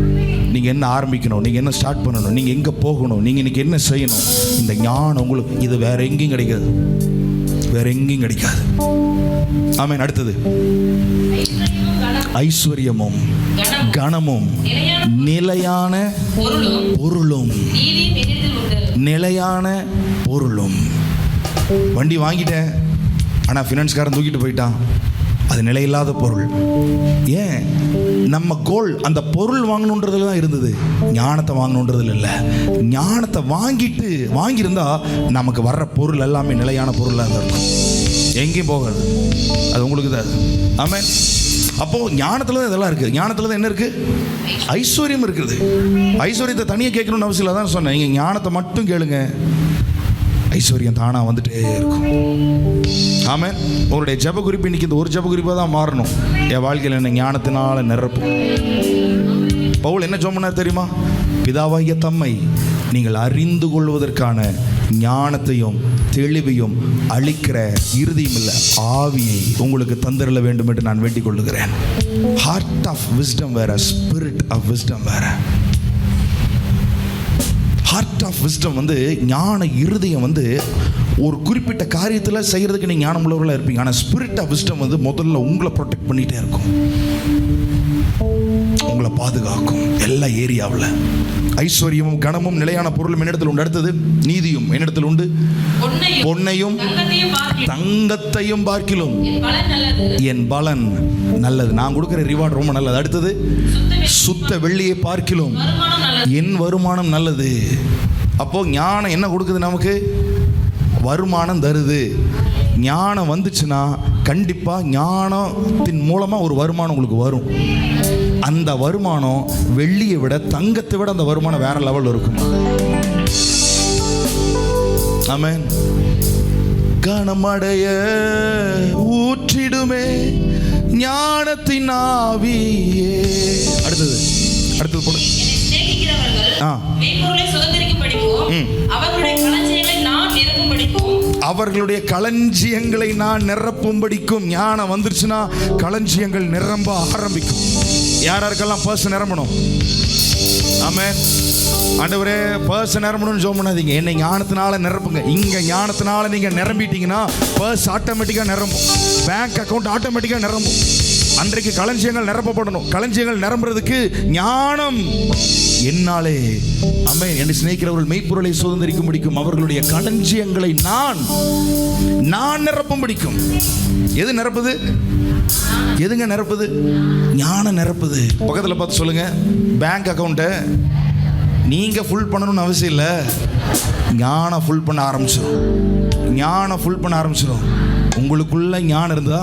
நீங்கள் என்ன ஆரம்பிக்கணும், நீங்கள் என்ன ஸ்டார்ட் பண்ணணும், நீங்கள் எங்கே போகணும், நீங்கள் இன்றைக்கி என்ன செய்யணும், இந்த ஞானம் உங்களுக்கு இது வேற எங்கேயும் கிடைக்காது, வேற எங்கேயும் கிடைக்காது. ஆமென். அடுத்தது, ஐஸ்வர்யமும் கனமும் நிலையான பொருளும். நிலையான பொருளும். வண்டி வாங்கிட்டேன், ஆனால் ஃபினான்ஸ்காரன் தூக்கிட்டு போயிட்டான், அது நிலையில்லாத பொருள். ஏன்? நம்ம கோல் அந்த பொருள் வாங்கணுன்றதுல தான் இருந்தது, ஞானத்தை வாங்கணுன்றதுல இல்லை. ஞானத்தை வாங்கியிருந்தா நமக்கு வர்ற பொருள் எல்லாமே நிலையான பொருளாக இருக்கும், எங்கேயும் போகாது, அது உங்களுக்கு தான். ஆமென். அப்போது ஞானத்தில் தான் இதெல்லாம் இருக்குது. ஞானத்தில் தான் என்ன இருக்குது? ஐஸ்வர்யம் இருக்குது. ஐஸ்வர்யத்தை தனியாக கேட்கணும்னு அவசியம் இல்லை, தான் சொன்னேன். நீங்கள் ஞானத்தை மட்டும் கேளுங்க, ஐஸ்வர்யம் தானாக வந்துட்டே இருக்கும். ஆமென். உங்களுடைய ஜெப குறிப்பு இன்னைக்கு இந்த ஒரு ஜெப குறிப்பாக தான் மாறணும். என் வாழ்க்கையில் என்ன ஞானத்தினால நிரப்பும். பவுல் என்ன சொன்னார் தெரியுமா? பிதாவாகிய தம்மை நீங்கள் அறிந்து கொள்வதற்கான ஞானத்தையும் தெளிவையும் அளிக்கிற இறுதியும் இல்லை ஆவியை உங்களுக்கு தந்திரல வேண்டும் என்று நான் வேண்டிக் கொள்ளுகிறேன். ஹார்ட் ஆஃப் விஸ்டம் வேற, ஸ்பிரிட் ஆஃப் விஸ்டம் வேற. ஹார்ட் ஆஃப் விஸ்டம் வந்து ஞான இருதயம் வந்து ஒரு குறிப்பிட்ட காரியத்தில் செய்கிறதுக்கு நீங்கள் ஞானம் உள்ளவர்களாக இருப்பீங்க. ஆனால் ஸ்பிரிட் ஆஃப் விஸ்டம் வந்து முதல்ல உங்களை ப்ரொடெக்ட் பண்ணிகிட்டே இருக்கும். உங்களை பாதுகாக்கும் எல்லா ஏரியாவில். ஐஸ்வர்யமும் கனமும் நிலையான பொருளும் என்னிடத்தில் உண்டு. அடுத்தது நீதியும் என்னிடத்தில் உண்டு. பொன்னையும் தங்கத்தையும் பார்க்கிலும் என் பலன் நல்லது. நான் கொடுக்கிற ரிவார்டு ரொம்ப நல்லது. அடுத்தது சுத்த வெள்ளியை பார்க்கிலும் என் வருமானம் நல்லது. அப்போ ஞானம் என்ன கொடுக்குது? நமக்கு வருமானம் தருது. ஞானம் வந்துச்சுன்னா கண்டிப்பாக ஞானத்தின் மூலமாக ஒரு வருமானம் உங்களுக்கு வரும். அந்த வருமானம் வெள்ளியை விட தங்கத்தை விட அந்த வருமானம் வேற லெவலில் இருக்கும். ஆமென். கனமடைய ஊற்றிடுமே ஞானத்தின் ஆவியே. அடுத்தது போடு. அவர்களுடைய களஞ்சியங்களை நான் நிரப்பும்படிக்கும். ஞானம் வந்துருச்சுன்னா களஞ்சியங்கள் நிரம்ப ஆரம்பிக்கும். யாருக்கெல்லாம் பர்ஸ் நிரம்பணும்? ஆமென். ஆண்டவரே பர்ஸ் நிரம்பணும்னு ஜெபம் பண்ணாதீங்க. என்னை ஞானத்தினால நிரப்புங்க. இங்க ஞானத்தினால நீங்க நிரம்பிட்டீங்கன்னா பர்ஸ் ஆட்டோமேட்டிக்கா நிரம்பும். பேங்க் அக்கௌண்ட் ஆட்டோமேட்டிக்கா நிரம்பும். அன்றைக்கு களஞ்சியங்கள் நிரப்பப்படணும். களஞ்சியங்கள் நிரம்புறதுக்கு ஞானம் என்னாலே. ஆமென். என்னை சிநேகிக்கிறவர்கள் மெய்ப்பொருளை சுதந்திரிக்கும் பிடிக்கும். அவர்களுடைய களஞ்சியங்களை நான் நிரப்பும் பிடிக்கும். எது நிரப்புது? எதுங்க நிரப்புது? ஞானம் நிரப்புது. பக்கத்தில் பார்த்து சொல்லுங்க, பேங்க் அக்கௌண்ட்டை நீங்க ஃபுல் பண்ணணும்னு அவசியம் இல்லை. ஞானம் ஃபுல் பண்ண ஆரம்பிச்சிடும். ஞானம் ஃபுல் பண்ண ஆரம்பிச்சிடும். உங்களுக்குள்ள ஞானம் இருந்தா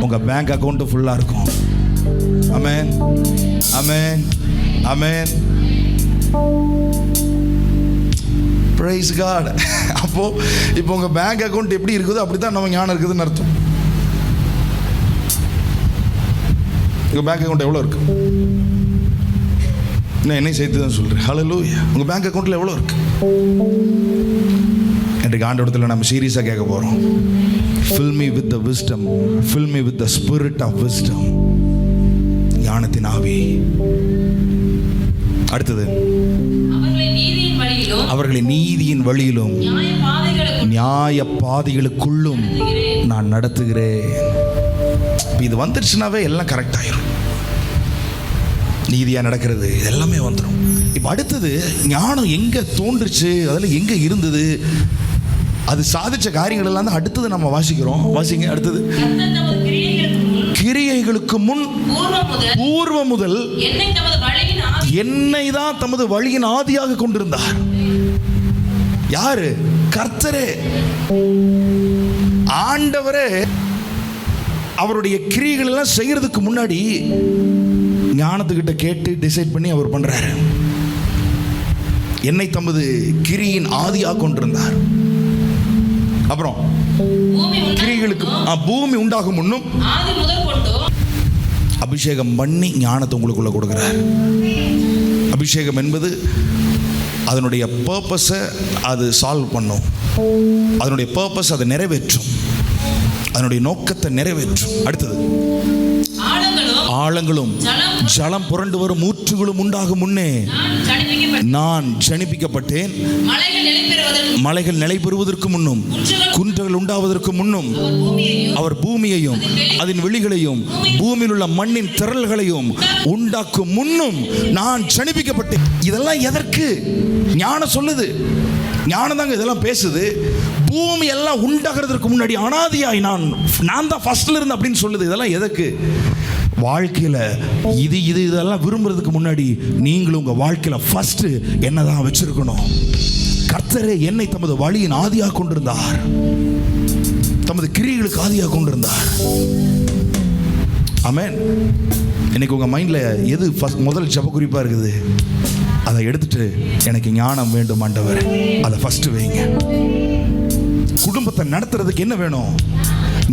உங்க பேங்க் அக்கௌண்ட் ஃபுல்லா இருக்கும். Amen, amen, amen. Praise God. இப்போ உங்க பேங்க் அக்கௌண்ட் எப்படி இருக்குதோ அப்படித்தான் நம்ம ஞானம் இருக்குதுன்னு அர்த்தம். உங்க பேங்க் அக்கௌண்ட் எவ்வளோ இருக்கு? நான் என்னை சேர்த்து தான் சொல்றேன். ஹல்லேலூயா. உங்க பேங்க் அக்கௌண்ட்ல எவ்வளோ இருக்கு? இன்றைக்கு ஆண்டவரத்தில் நம்ம சீரியஸாக கேட்க போறோம். Fill me with the wisdom. Fill me with the spirit of wisdom. ஞானத்தின் ஆவி. அடுத்தது அவர்களை நீதியின் வழியிலும் நியாய பாதைகளுக்குள்ளும் நான் நடத்துகிறேன். இது வந்துருச்சுனாவே எல்லாம் கரெக்ட் ஆயிரும். நீதியா நடக்கிறது எல்லாமே வந்துடும். இப்போ அடுத்தது ஞானம் எங்க தோன்றுச்சு, அதில் எங்க இருந்தது, அது சாதிச்ச காரியங்கள் எல்லாம் தான் அடுத்தது நம்ம வாசிக்கிறோம். வாசிங்க. அடுத்தது கிரியைகளுக்கு முன் பூர்வ முதல் என்னை தான் தமது வழியின் ஆதியாக கொண்டிருந்தார். யாரு? கர்த்தரே, ஆண்டவரே. அவருடைய கிரியைகள் எல்லாம் செய்யறதுக்கு முன்னாடி ஞானத்துக்கிட்ட கேட்டு டிசைட் பண்ணி அவர் பண்றாரு. என்னை தமது கிரியின் ஆதியாக கொண்டிருந்தார். அப்புறம் கிரிகளுக்கு பூமி உண்டாகும் முன்னும் அபிஷேகம் பண்ணி ஞானத்தை உங்களுக்குள்ள கொடுக்கிறார். அபிஷேகம் என்பது அதனுடைய பர்பஸை அது சால்வ் பண்ணும். அதனுடைய பர்பஸ் அதை நிறைவேற்றும். அதனுடைய நோக்கத்தை நிறைவேற்றும். அடுத்தது ஆழங்களும் ஜலம் புரண்டு வரும் ஊற்றுகளும் உண்டாகும் முன்னே நான் ஜனிப்பிக்கப்பட்டேன். மலைகள் நிலை பெறுவதற்கு முன்னும் குன்றுகள் உண்டாவதற்கு முன்னும் அவர் பூமியையும் அதன் வெளிகளையும் பூமியில் உள்ள மண்ணின் திரள்களையும் உண்டாக்கும் முன்னும் நான் ஜனிப்பிக்கப்பட்டேன். இதெல்லாம் எதற்கு? ஞானம் சொல்லுது. ஞானம் தாங்க இதெல்லாம் பேசுது. பூமி எல்லாம் உண்டாகிறதுக்கு முன்னாடி அனாதியாய் நான் தான் ஃபர்ஸ்ட்ல இருந்து அப்படின்னு சொல்லுது. இதெல்லாம் எதற்கு? வாழ்க்கையில இதெல்லாம் விரும்புறதுக்கு முன்னாடி நீங்களும் உங்க வாழ்க்கையில ஃபர்ஸ்ட் என்னதான் வச்சிருக்கணும். கர்த்தரே என்னை தமது வழியின் ஆதியாக கொண்டிருந்தார். தமது கிரியைகளுக்கு ஆதியாக கொண்டிருந்தார். ஆமென். இன்னைக்கு உங்க மைண்ட்ல எது முதல் ஜெப குறிப்பா இருக்குது? அதை எடுத்துட்டு எனக்கு ஞானம் வேண்டும் ஆண்டவர், அதை ஃபர்ஸ்ட் வைங்க. குடும்பத்தை நடத்துறதுக்கு என்ன வேணும்?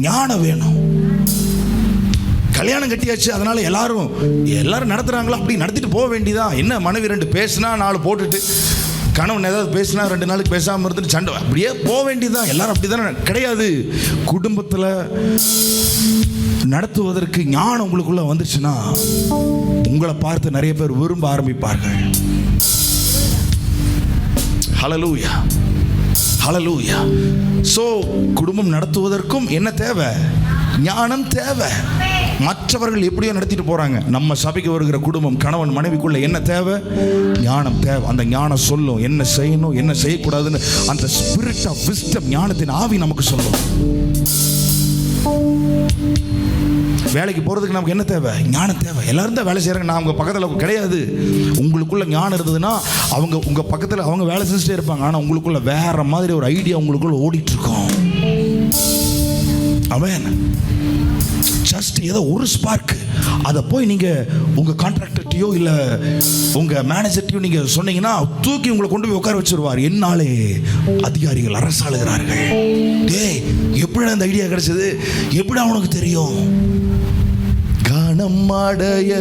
ஞானம் வேணும். கல்யாணம் கட்டியாச்சு, அதனால எல்லாரும் நடத்துறாங்களா அப்படி நடத்திட்டு போக வேண்டியதா என்ன? மனைவி 2 பேசினா 4 போட்டுட்டு, கணவன் ஏதாவது பேசினா 2 நாளுக்கு பேசாமல் இருந்துட்டு சண்டை, அப்படியே போக வேண்டியதுதான். எல்லாரும் அப்படிதானே? கிடையாது. குடும்பத்தில் நடத்துவதற்கு ஞானம் உங்களுக்குள்ள வந்துருச்சுன்னா உங்களை பார்த்து நிறைய பேர் விரும்ப ஆரம்பிப்பார்கள். ஹல்லேலூயா, ஹல்லேலூயா. சோ குடும்பம் நடத்துவதற்கும் என்ன தேவை? ஞானம் தேவை. மற்றவர்கள் எப்படியோ நடத்திட்டு போறாங்க. நம்ம சபைக்கு வருகிற குடும்பம், கணவன் மனைவிக்குள்ள என்ன தேவை? ஞானம் தேவை. அந்த ஞானம் சொல்லும் என்ன செய்யணும் என்ன செய்யக்கூடாதுன்னு. அந்த ஸ்பிரிட் ஆஃப் விஸ்டம், ஞானத்தின் ஆவி நமக்கு சொல்லும். வேலைக்கு போறதுக்கு நமக்கு என்ன தேவை? ஞானம் தேவை. எல்லாரும் தான் வேலை செய்யறாங்க, நான் உங்க பக்கத்தில் கிடையாது. உங்களுக்குள்ள ஞானம் இருந்ததுன்னா அவங்க உங்க பக்கத்தில் அவங்க வேலை செஞ்சுட்டே இருப்பாங்க. ஆனால் உங்களுக்குள்ள வேற மாதிரி ஒரு ஐடியா உங்களுக்குள்ள ஓடிட்டு இருக்கும். அவன் ஜஸ்ட் ஏதோ ஒரு ஸ்பார்க், அதை போய் நீங்கள் உங்கள் கான்ட்ராக்டர்ட்டையோ இல்லை உங்கள் மேனேஜர்ட்டையோ நீங்கள் சொன்னீங்கன்னா தூக்கி உங்களை கொண்டு போய் உட்கார வச்சிருவார். என்னாலே அதிகாரிகள் அரசாளுகிறார்கள். டேய், எப்படி அந்த ஐடியா கிடைச்சது? எப்படி அவனுக்கு தெரியும்? கனம் அடைய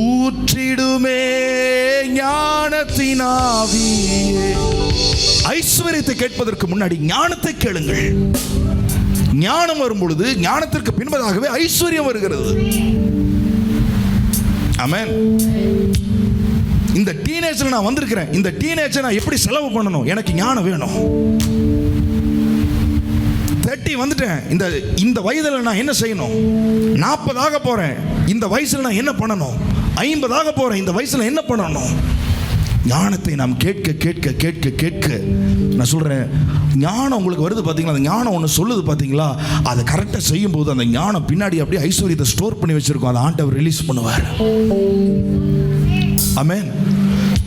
ஊற்றிடுமே ஞானத்தின் ஆவியே. ஐஸ்வர்யத்தை கேட்பதற்கு முன்னாடி ஞானத்தை கேளுங்கள். ஞானம் வரும் பொழுது ஞானத்திற்கு பின்பதாகவே ஐஸ்வர்யம் வருகிறது. ஆமென். இந்த டீனேஜ்ல நான் வந்திருக்கிறேன். இந்த டீனேஜை நான் எப்படி செலவு பண்ணணும்? எனக்கு ஞானம் வேணும். 30 வந்துட்டேன். இந்த வயதில் நான் என்ன செய்யணும்? 40 ஆக போறேன். இந்த வயசுல நான் என்ன பண்ணணும்? 50 ஆக போறேன். இந்த வயசுல என்ன பண்ணணும்? ஞானத்தை நாம் கேட்க கேட்க கேட்க கேட்க, நான் சொல்கிறேன், ஞானம் உங்களுக்கு வருது பார்த்தீங்களா? அந்த ஞானம் ஒன்று சொல்லுது பார்த்தீங்களா? அதை கரெக்டாக செய்யும்போது அந்த ஞானம் பின்னாடி அப்படியே ஐஸ்வர்யத்தை ஸ்டோர் பண்ணி வச்சுருக்கோம். அதை ஆண்டவர் ரிலீஸ் பண்ணுவார். ஆமென்.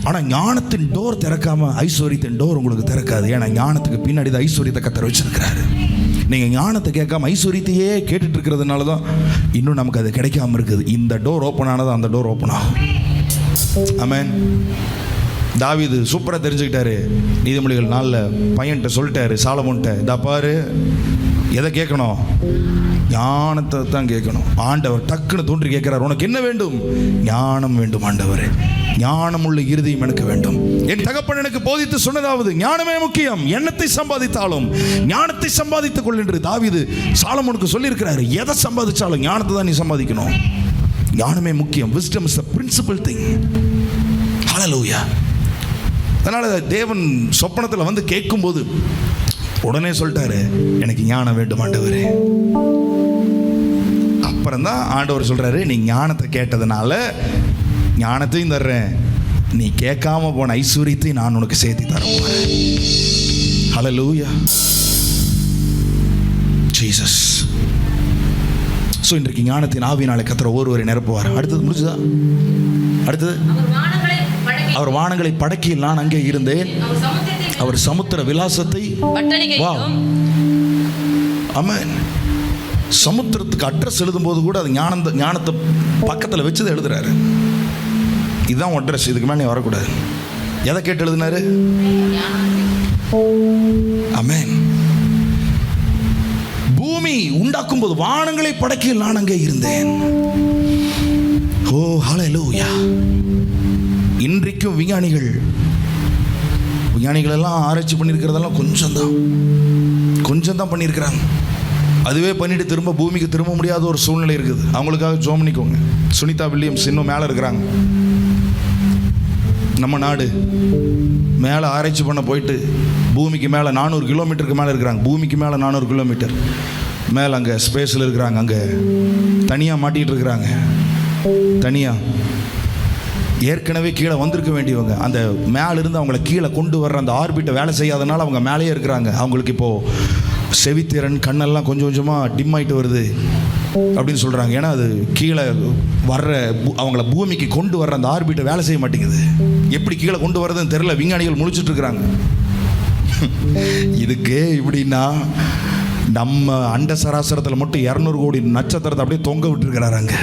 ஆனால் ஞானத்தின் டோர் திறக்காம ஐஸ்வர்யத்தின் டோர் உங்களுக்கு திறக்காது. ஏன்னா ஞானத்துக்கு பின்னாடி தான் ஐஸ்வர்யத்தை கத்தர் வச்சிருக்கிறாரு. நீங்கள் ஞானத்தை கேட்காம ஐஸ்வர்யத்தையே கேட்டுட்டு இருக்கிறதுனால தான் இன்னும் நமக்கு அது கிடைக்காம இருக்குது. இந்த டோர் ஓப்பன் ஆனது அந்த டோர் ஓப்பன் ஆகும். ஆமென். தாவீது சூப்பராக தெரிஞ்சுக்கிட்டாரு. நீதிமொழிகள் 4 பையன்கிட்ட சொல்லிட்டாரு, சாலமோன்ட்ட, இதா பாரு, எதை கேட்கணும்? ஞானத்தை தான் கேட்கணும். ஆண்டவர் டக்குன்னு தோன்றி கேட்கிறார், உனக்கு என்ன வேண்டும்? ஞானம் வேண்டும் ஆண்டவரே. ஞானம் உள்ள இருதயம் எனக்கு வேண்டும். என் தகப்பன் எனக்கு போதித்து சொன்னதாவது, ஞானமே முக்கியம், எண்ணத்தை சம்பாதித்தாலும் ஞானத்தை சம்பாதித்துக் கொள் என்று தாவீது சாலமோனுக்கு சொல்லியிருக்கிறாரு. எதை சம்பாதிச்சாலும் ஞானத்தை தான் நீ சம்பாதிக்கணும். ஞானமே முக்கியம். wisdom is the principal thing. ஹல்லேலூயா. அதனால தேவன் சொப்பனத்தில் வந்து கேட்கும்போது உடனே சொல்லிட்டாரு, எனக்கு ஞானம் வேண்டும் ஆண்டவரே. அப்புறம் தான் ஆண்டவர் சொல்றாரு, நீ ஞானத்தை கேட்டதுனால ஞானத்தையும் தர்றேன், நீ கேட்காம போன ஐஸ்வர்யத்தையும் நான் உனக்கு சேர்த்து தர போறேன். ஹல்லேலூயா. ஜீசஸ். ஸோ இன்றைக்கு ஞானத்தின் ஆவியினாலே கர்த்தர் ஒருவரை நிரப்புவார். அடுத்தது முடிச்சுதா? அடுத்தது, அவர் வானங்களை படைக்கையில் நான் அங்கே இருந்தேன், அவர் சமுத்திர விலாசத்தை. ஆமென். சமுத்திரத்துக்கு அட்ரஸ் எழுதும்போது கூட அது ஞானத்தை பக்கத்தில் வச்சு எழுதுறாரு. இதுதான் அட்ரஸ், இதுக்கு மேலே வரக்கூடாது. எதை கேட்டு எழுதினாரு? ஆமென். பூமி உண்டாக்கும் போது வானங்களை படைக்கையில் நான் அங்கே இருந்தேன். ஓ ஹல்லேலூயா. இன்றைக்கும் விஞ்ஞானிகள் எல்லாம் ஆராய்ச்சி பண்ணியிருக்கிறதெல்லாம் கொஞ்சம் தான் பண்ணியிருக்கிறாங்க. அதுவே பண்ணிட்டு திரும்ப பூமிக்கு திரும்ப முடியாத ஒரு சூழ்நிலை இருக்குது. அவங்களுக்காக ஜெபம் பண்ணிக்கோங்க. சுனிதா வில்லியம்ஸ் இன்னும் மேலே இருக்கிறாங்க. நம்ம நாடு மேலே ஆராய்ச்சி பண்ண போயிட்டு பூமிக்கு மேலே 400 கிலோமீட்டருக்கு மேலே இருக்கிறாங்க. பூமிக்கு மேலே 400 கிலோமீட்டர் மேலே அங்கே ஸ்பேஸில் இருக்கிறாங்க. அங்கே தனியாக மாட்டிகிட்டு இருக்கிறாங்க. தனியாக ஏற்கனவே கீழே வந்திருக்க வேண்டியவங்க அந்த மேலிருந்து அவங்கள கீழே கொண்டு வர்ற அந்த ஆர்பிட்டை வேலை செய்யாதனால அவங்க மேலேயே இருக்கிறாங்க. அவங்களுக்கு இப்போது செவித்திறன் கண்ணெல்லாம் கொஞ்சம் கொஞ்சமாக டிம் ஆகிட்டு வருது அப்படின்னு சொல்கிறாங்க. ஏன்னா அது கீழே வர்ற அவங்கள பூமிக்கு கொண்டு வர்ற அந்த ஆர்பிட்டை வேலை செய்ய மாட்டேங்குது. எப்படி கீழே கொண்டு வர்றதுன்னு தெரியல. விஞ்ஞானிகள் முழிச்சிட்டு இருக்கிறாங்க. இதுக்கு இப்படின்னா நம்ம அண்ட சராசரத்தில் மட்டும் 200 கோடி நட்சத்திரத்தை அப்படியே தொங்க விட்டுருக்கிறாங்க.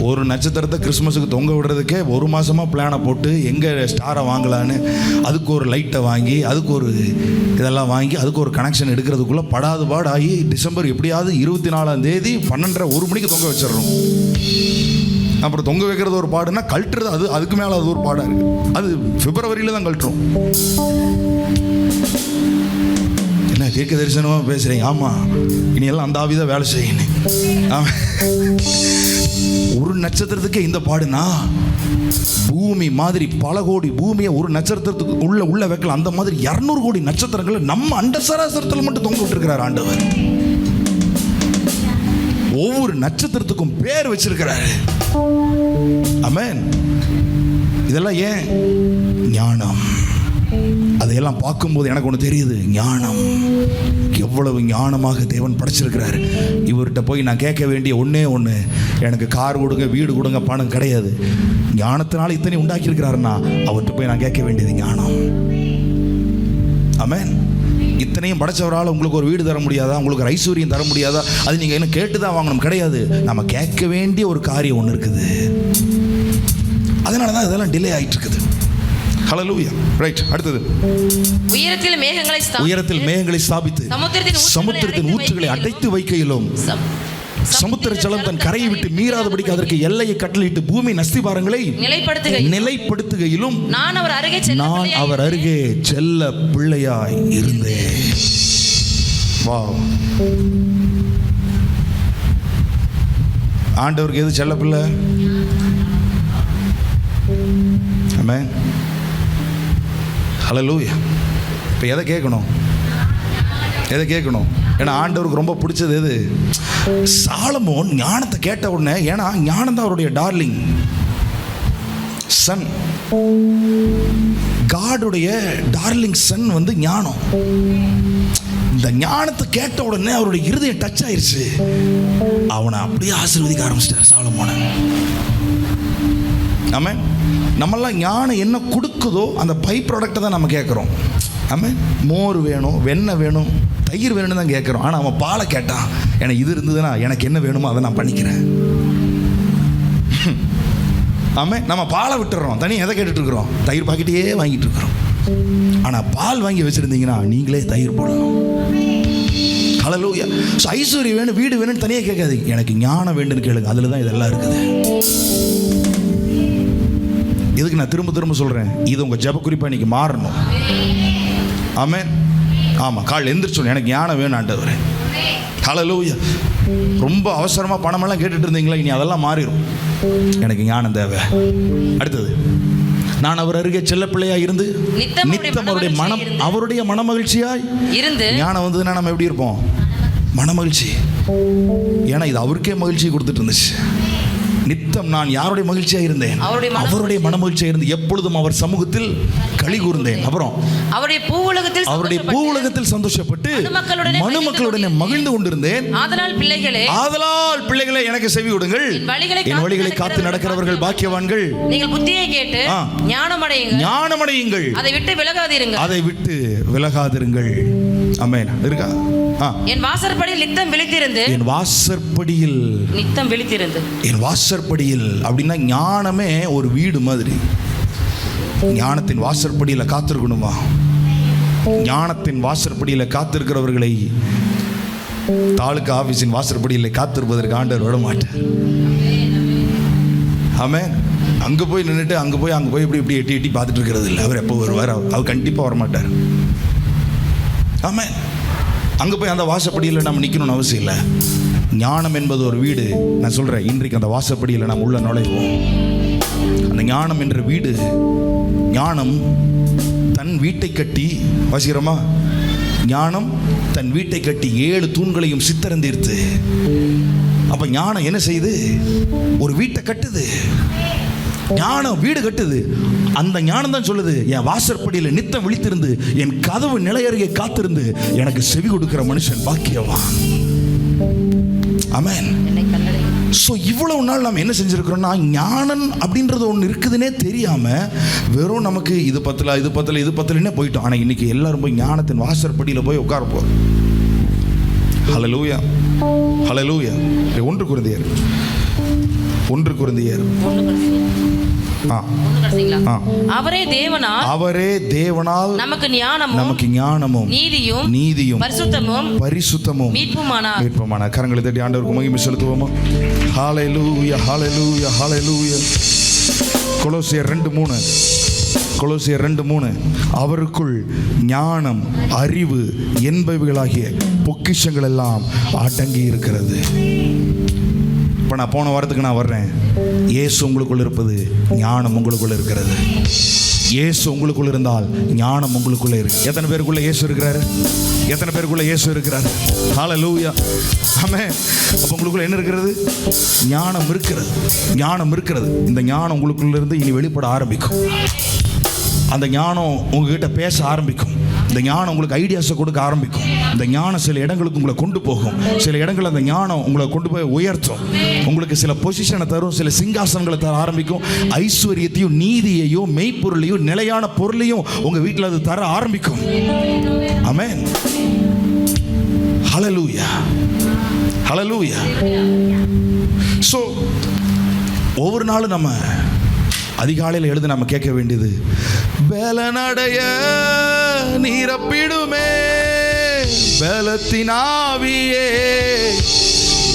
ஒரு நட்சத்திரத்தை கிறிஸ்மஸுக்கு தொங்க விடுறதுக்கே 1 மாதமாக பிளானை போட்டு எங்கே ஸ்டாரை வாங்கலான்னு அதுக்கு ஒரு லைட்டை வாங்கி அதுக்கு ஒரு இதெல்லாம் வாங்கி அதுக்கு ஒரு கனெக்ஷன் எடுக்கிறதுக்குள்ளே படாது பாடாகி டிசம்பர் எப்படியாவது 24ஆம் தேதி 12:30 மணிக்கு தொங்க வச்சிடறோம். அப்புறம் தொங்க வைக்கிறது ஒரு பாடுன்னா கழட்டுறது அதுக்கு மேலே அது ஒரு பாடாக இருக்குது. அது பிப்ரவரியில் தான் கழட்டுறோம். என்ன கேட்க தரிசனமாக பேசுகிறீங்க? ஆமாம், இனியெல்லாம் அந்த ஆவிதான் வேலை செய்யணும். ஆமாம். ஒரு நட்சத்திரத்துக்கே இந்த பாடுனா பூமி மாதிரி பல கோடி பூமியை ஒரு நட்சத்திரத்துக்கு உள்ள வைக்கல. அந்த மாதிரி 200 கோடி நட்சத்திரங்களை நம்ம அண்ட சராசரத்தில் மட்டும் தொங்க விட்டுருக்கிறார் ஆண்டவர். ஒவ்வொரு நட்சத்திரத்துக்கும் பேர் வச்சிருக்கிறாரு. ஆமென். இதெல்லாம் ஏன்? ஞானம். அதையெல்லாம் பார்க்கும்போது எனக்கு ஒன்று தெரியுது, ஞானம். எவ்வளவு ஞானமாக தேவன் படைச்சிருக்கிறார். இவர்கிட்ட போய் நான் கேட்க வேண்டிய ஒன்றே ஒன்று, எனக்கு கார் கொடுங்க, வீடு கொடுங்க, பணம் கிடையாது. ஞானத்தினால இத்தனை உண்டாக்கியிருக்கிறாருன்னா அவர்கிட்ட போய் நான் கேட்க வேண்டியது ஞானம். ஆமென். இத்தனையும் படைச்சவரால் உங்களுக்கு ஒரு வீடு தர முடியாதா? உங்களுக்கு ஒரு ஐஸ்வர்யம் தர முடியாதா? அது நீங்கள் என்ன கேட்டு தான் வாங்கணும்? கிடையாது. நம்ம கேட்க வேண்டிய ஒரு காரியம் ஒன்று இருக்குது. அதனால தான் இதெல்லாம் டிலே ஆகிட்டு இருக்குது. ஹல்லேலூயா. ரைட். அடுத்தது, உயரத்தில் மேகங்களை ஸ்தாபித்து சமுத்திரத்தின் ஊற்றுகளை அடைத்து வைக்கையிலும் சமுத்திர ஜலம் தன் கரையை விட்டு மீறாதபடிக்கு அதற்கு எல்லையை கட்டளையிட்டு பூமி அஸ்திபாரங்களை நிலைப்படுத்துகையிலும் நான் அவர் அருகே செல்ல பிள்ளையாய் இருந்தேன். வாவ். ஆண்டவருக்கு எது செல்ல பிள்ளை? ஆமென். ஹல்லேலூயா. இப்போ எதை கேட்கணும்? ஏன்னா ஆண்டவருக்கு ரொம்ப பிடிச்சது எது? சாலமோன் ஞானத்தை கேட்ட உடனே, ஏன்னா ஞானம் தான் அவருடைய டார்லிங் சன். காடுடைய டார்லிங் சன் வந்து ஞானம். இந்த ஞானத்தை கேட்ட உடனே அவருடைய இருதயம் டச் ஆயிருச்சு. அவனை அப்படியே ஆசீர்வதிக்க ஆரம்பிச்சிட்டார் சாலமோனை. ஆமென். நம்மெல்லாம் ஞானம் என்ன கொடுக்குதோ அந்த பை ப்ராடக்டை தான் நம்ம கேட்குறோம். ஆமாம். மோர் வேணும், வெண்ணெய் வேணும், தயிர் வேணும்னு தான் கேட்குறோம். ஆனால் அவன் பாலை கேட்டான், எனக்கு இது இருந்ததுன்னா எனக்கு என்ன வேணுமோ அதை நான் பண்ணிக்கிறேன். ஆமாம். நம்ம பாலை விட்டுறோம், தனியாக எதை கேட்டுட்டு இருக்கிறோம்? தயிர் பாக்கெட்டையே வாங்கிட்டு இருக்கிறோம். ஆனால் பால் வாங்கி வச்சுருந்தீங்கன்னா நீங்களே தயிர் போடணும். ஹல்லேலூயா. ஸோ ஐஸ்வர்யம் வேணும், வீடு வேணும்னு தனியாக கேட்காதீங்க, எனக்கு ஞானம் வேண்டும்னு கேளுங்க. அதில் தான் இதெல்லாம் இருக்குது. இதுக்கு நான் திரும்ப சொல்கிறேன், இது உங்கள் ஜெப குறிப்பாக இன்றைக்கி மாறணும். ஆமென். ஆமாம். காலையில் எந்திரிச்சோன்னு எனக்கு ஞானம் வேணும் ஆண்டவரே. ஹல்லேலூயா. ரொம்ப அவசரமாக பணமெல்லாம் கேட்டுட்டு இருந்தீங்களா? இனி அதெல்லாம் மாறிடும். எனக்கு ஞானம் தேவை. அடுத்தது, நான் அவர் அருகே செல்ல பிள்ளையாக இருந்து நித்தம் அவருடைய மனமகிழ்ச்சியாய் இருந்து. ஞானம் வந்ததுன்னா நம்ம எப்படி இருப்போம்? மனமகிழ்ச்சி. ஏன்னா இது அவருக்கே மகிழ்ச்சி கொடுத்துட்டு இருந்துச்சு. நித்தம் நான் யாருடைய மகிழ்ச்சியாக இருந்தேன்? அவருடைய மனமகிழ்ச்சியாக இருந்து எப்பொழுதும் அவர் சமூகத்தில் களி கூர்ந்தேன். அப்புறம் அவருடைய பூவுலகத்தில் சந்தோஷப்பட்டு மனுமக்களுடனே மகிழ்ந்து கொண்டிருந்தேன். ஆதலால் பிள்ளைகளே எனக்கு செவி கொடுங்கள், என் வழிகளை காத்து நடக்கிறவர்கள் பாக்கியவான்கள். நீங்கள் புத்தியை கேட்டு ஞானமடையுங்கள், அதை விட்டு விலகாதிருங்கள். ஆமென். இருக்கா? என் வாசற்படியில் அப்படின்னா ஞானமே ஒரு வீடு மாதிரி. ஞானத்தின் வாசற்படியில் காத்திருக்கணுமா? ஞானத்தின் வாசற்படியில் காத்திருக்கிறவர்களை தாலுகா ஆபீஸின் வாசற்படியில் காத்திருப்பதற்கு ஆண்டவர் விட மாட்டார். ஆமென். அங்கே போய் நின்றுட்டு அங்கே போய் இப்படி எட்டி பார்த்துட்டு இருக்கிறது இல்லை. அவர் எப்போ வருவார்? அவர் கண்டிப்பாக வரமாட்டார். ஆமென். அங்கே போய் அந்த வாசப்படியில் நம்ம நிற்கணும்னு அவசியம் இல்லை. ஞானம் என்பது ஒரு வீடு. நான் சொல்கிறேன், இன்றைக்கு அந்த வாசப்படியில் நம்ம உள்ள நுழைவோம். அந்த ஞானம் என்ற வீடு, ஞானம் தன் வீட்டை கட்டி, வாசிக்கிறோமா? ஞானம் தன் வீட்டை கட்டி 7 தூண்களையும் சித்திரந்தீர்த்து. அப்போ ஞானம் என்ன செய்யுது? ஒரு வீட்டை கட்டுது. ஞானம் வீடு கட்டுது. அந்த ஞானம் தான் சொல்லுது, என் வாசற்படியில் நித்தம் விழித்திருந்து என் கதவு நிலையருகே காத்திருந்து எனக்கு செவி கொடுக்கிற மனுஷன் பாக்கியவான். ஆமென். ஸோ இவ்வளவு நாள் நம்ம என்ன செஞ்சுருக்கிறோம்னா, ஞானம் அப்படின்றது ஒன்று இருக்குதுன்னே தெரியாமல் வெறும் நமக்கு இது பத்தலைன்னே போயிட்டோம். ஆனால் இன்னைக்கு எல்லாரும் போய் ஞானத்தின் வாசற்படியில் போய் உட்கார போகிறோம். ஹல்லேலூயா. 1 கொரிந்தியர் அவரே தேவனால் நமக்கு ஞானமும் நீதியும் பரிசுத்தமும் மீட்புமான. கரங்களை தட்டி ஆண்டவருக்கு மகிமை செலுத்துவோமா? ஹல்லேலூயா, ஹல்லேலூயா, ஹல்லேலூயா. கொலோசியர் 2:3 அவருக்குள் ஞானம், அறிவு என்பவைகளாகிய பொக்கிஷங்கள் எல்லாம் அடங்கி இருக்கிறது. இப்போ நான் போன வாரத்துக்கு நான் வர்றேன். இயேசு உங்களுக்குள்ள இருப்பது, ஞானம் உங்களுக்குள்ள இருக்கிறது. இயேசு உங்களுக்குள்ள இருந்தால் ஞானம் உங்களுக்குள்ள இருக்கு. எத்தனை பேருக்குள்ள இயேசு இருக்கிறாரு? எத்தனை பேருக்குள்ள இயேசு இருக்கிறார்? ஹல்லேலூயா, ஆமென். அப்போ உங்களுக்குள்ள என்ன இருக்கிறது? ஞானம் இருக்கிறது. ஞானம் இருக்கிறது. இந்த ஞானம் உங்களுக்குள்ள இருந்து இனி வெளிப்பட ஆரம்பிக்கும். அந்த ஞானம் உங்ககிட்ட பேச ஆரம்பிக்கும். இந்த ஞானம் உங்களுக்கு ஐடியாஸை கொடுக்க ஆரம்பிக்கும். இந்த ஞானம் சில இடங்களுக்கு உங்களை கொண்டு போகும். சில இடங்கள் அந்த ஞானம் உங்களை கொண்டு போய் உயர்த்தும். உங்களுக்கு சில பொசிஷனை தரும், சில சிங்காசனங்களை தர ஆரம்பிக்கும். ஐஸ்வர்யத்தையும் நீதியையும் மெய்ப்பொருளையும் நிலையான பொருளையும் உங்கள் வீட்டில் அது தர ஆரம்பிக்கும். ஆமென். ஹல்லேலூயா, ஹல்லேலூயா. ஸோ ஒவ்வொரு நாளும் நம்ம அதிகாலையில் எழுந்து நம்ம கேட்க வேண்டியது, பலனடைய நிரப்பிடுமே பலத்தின் ஆவியே,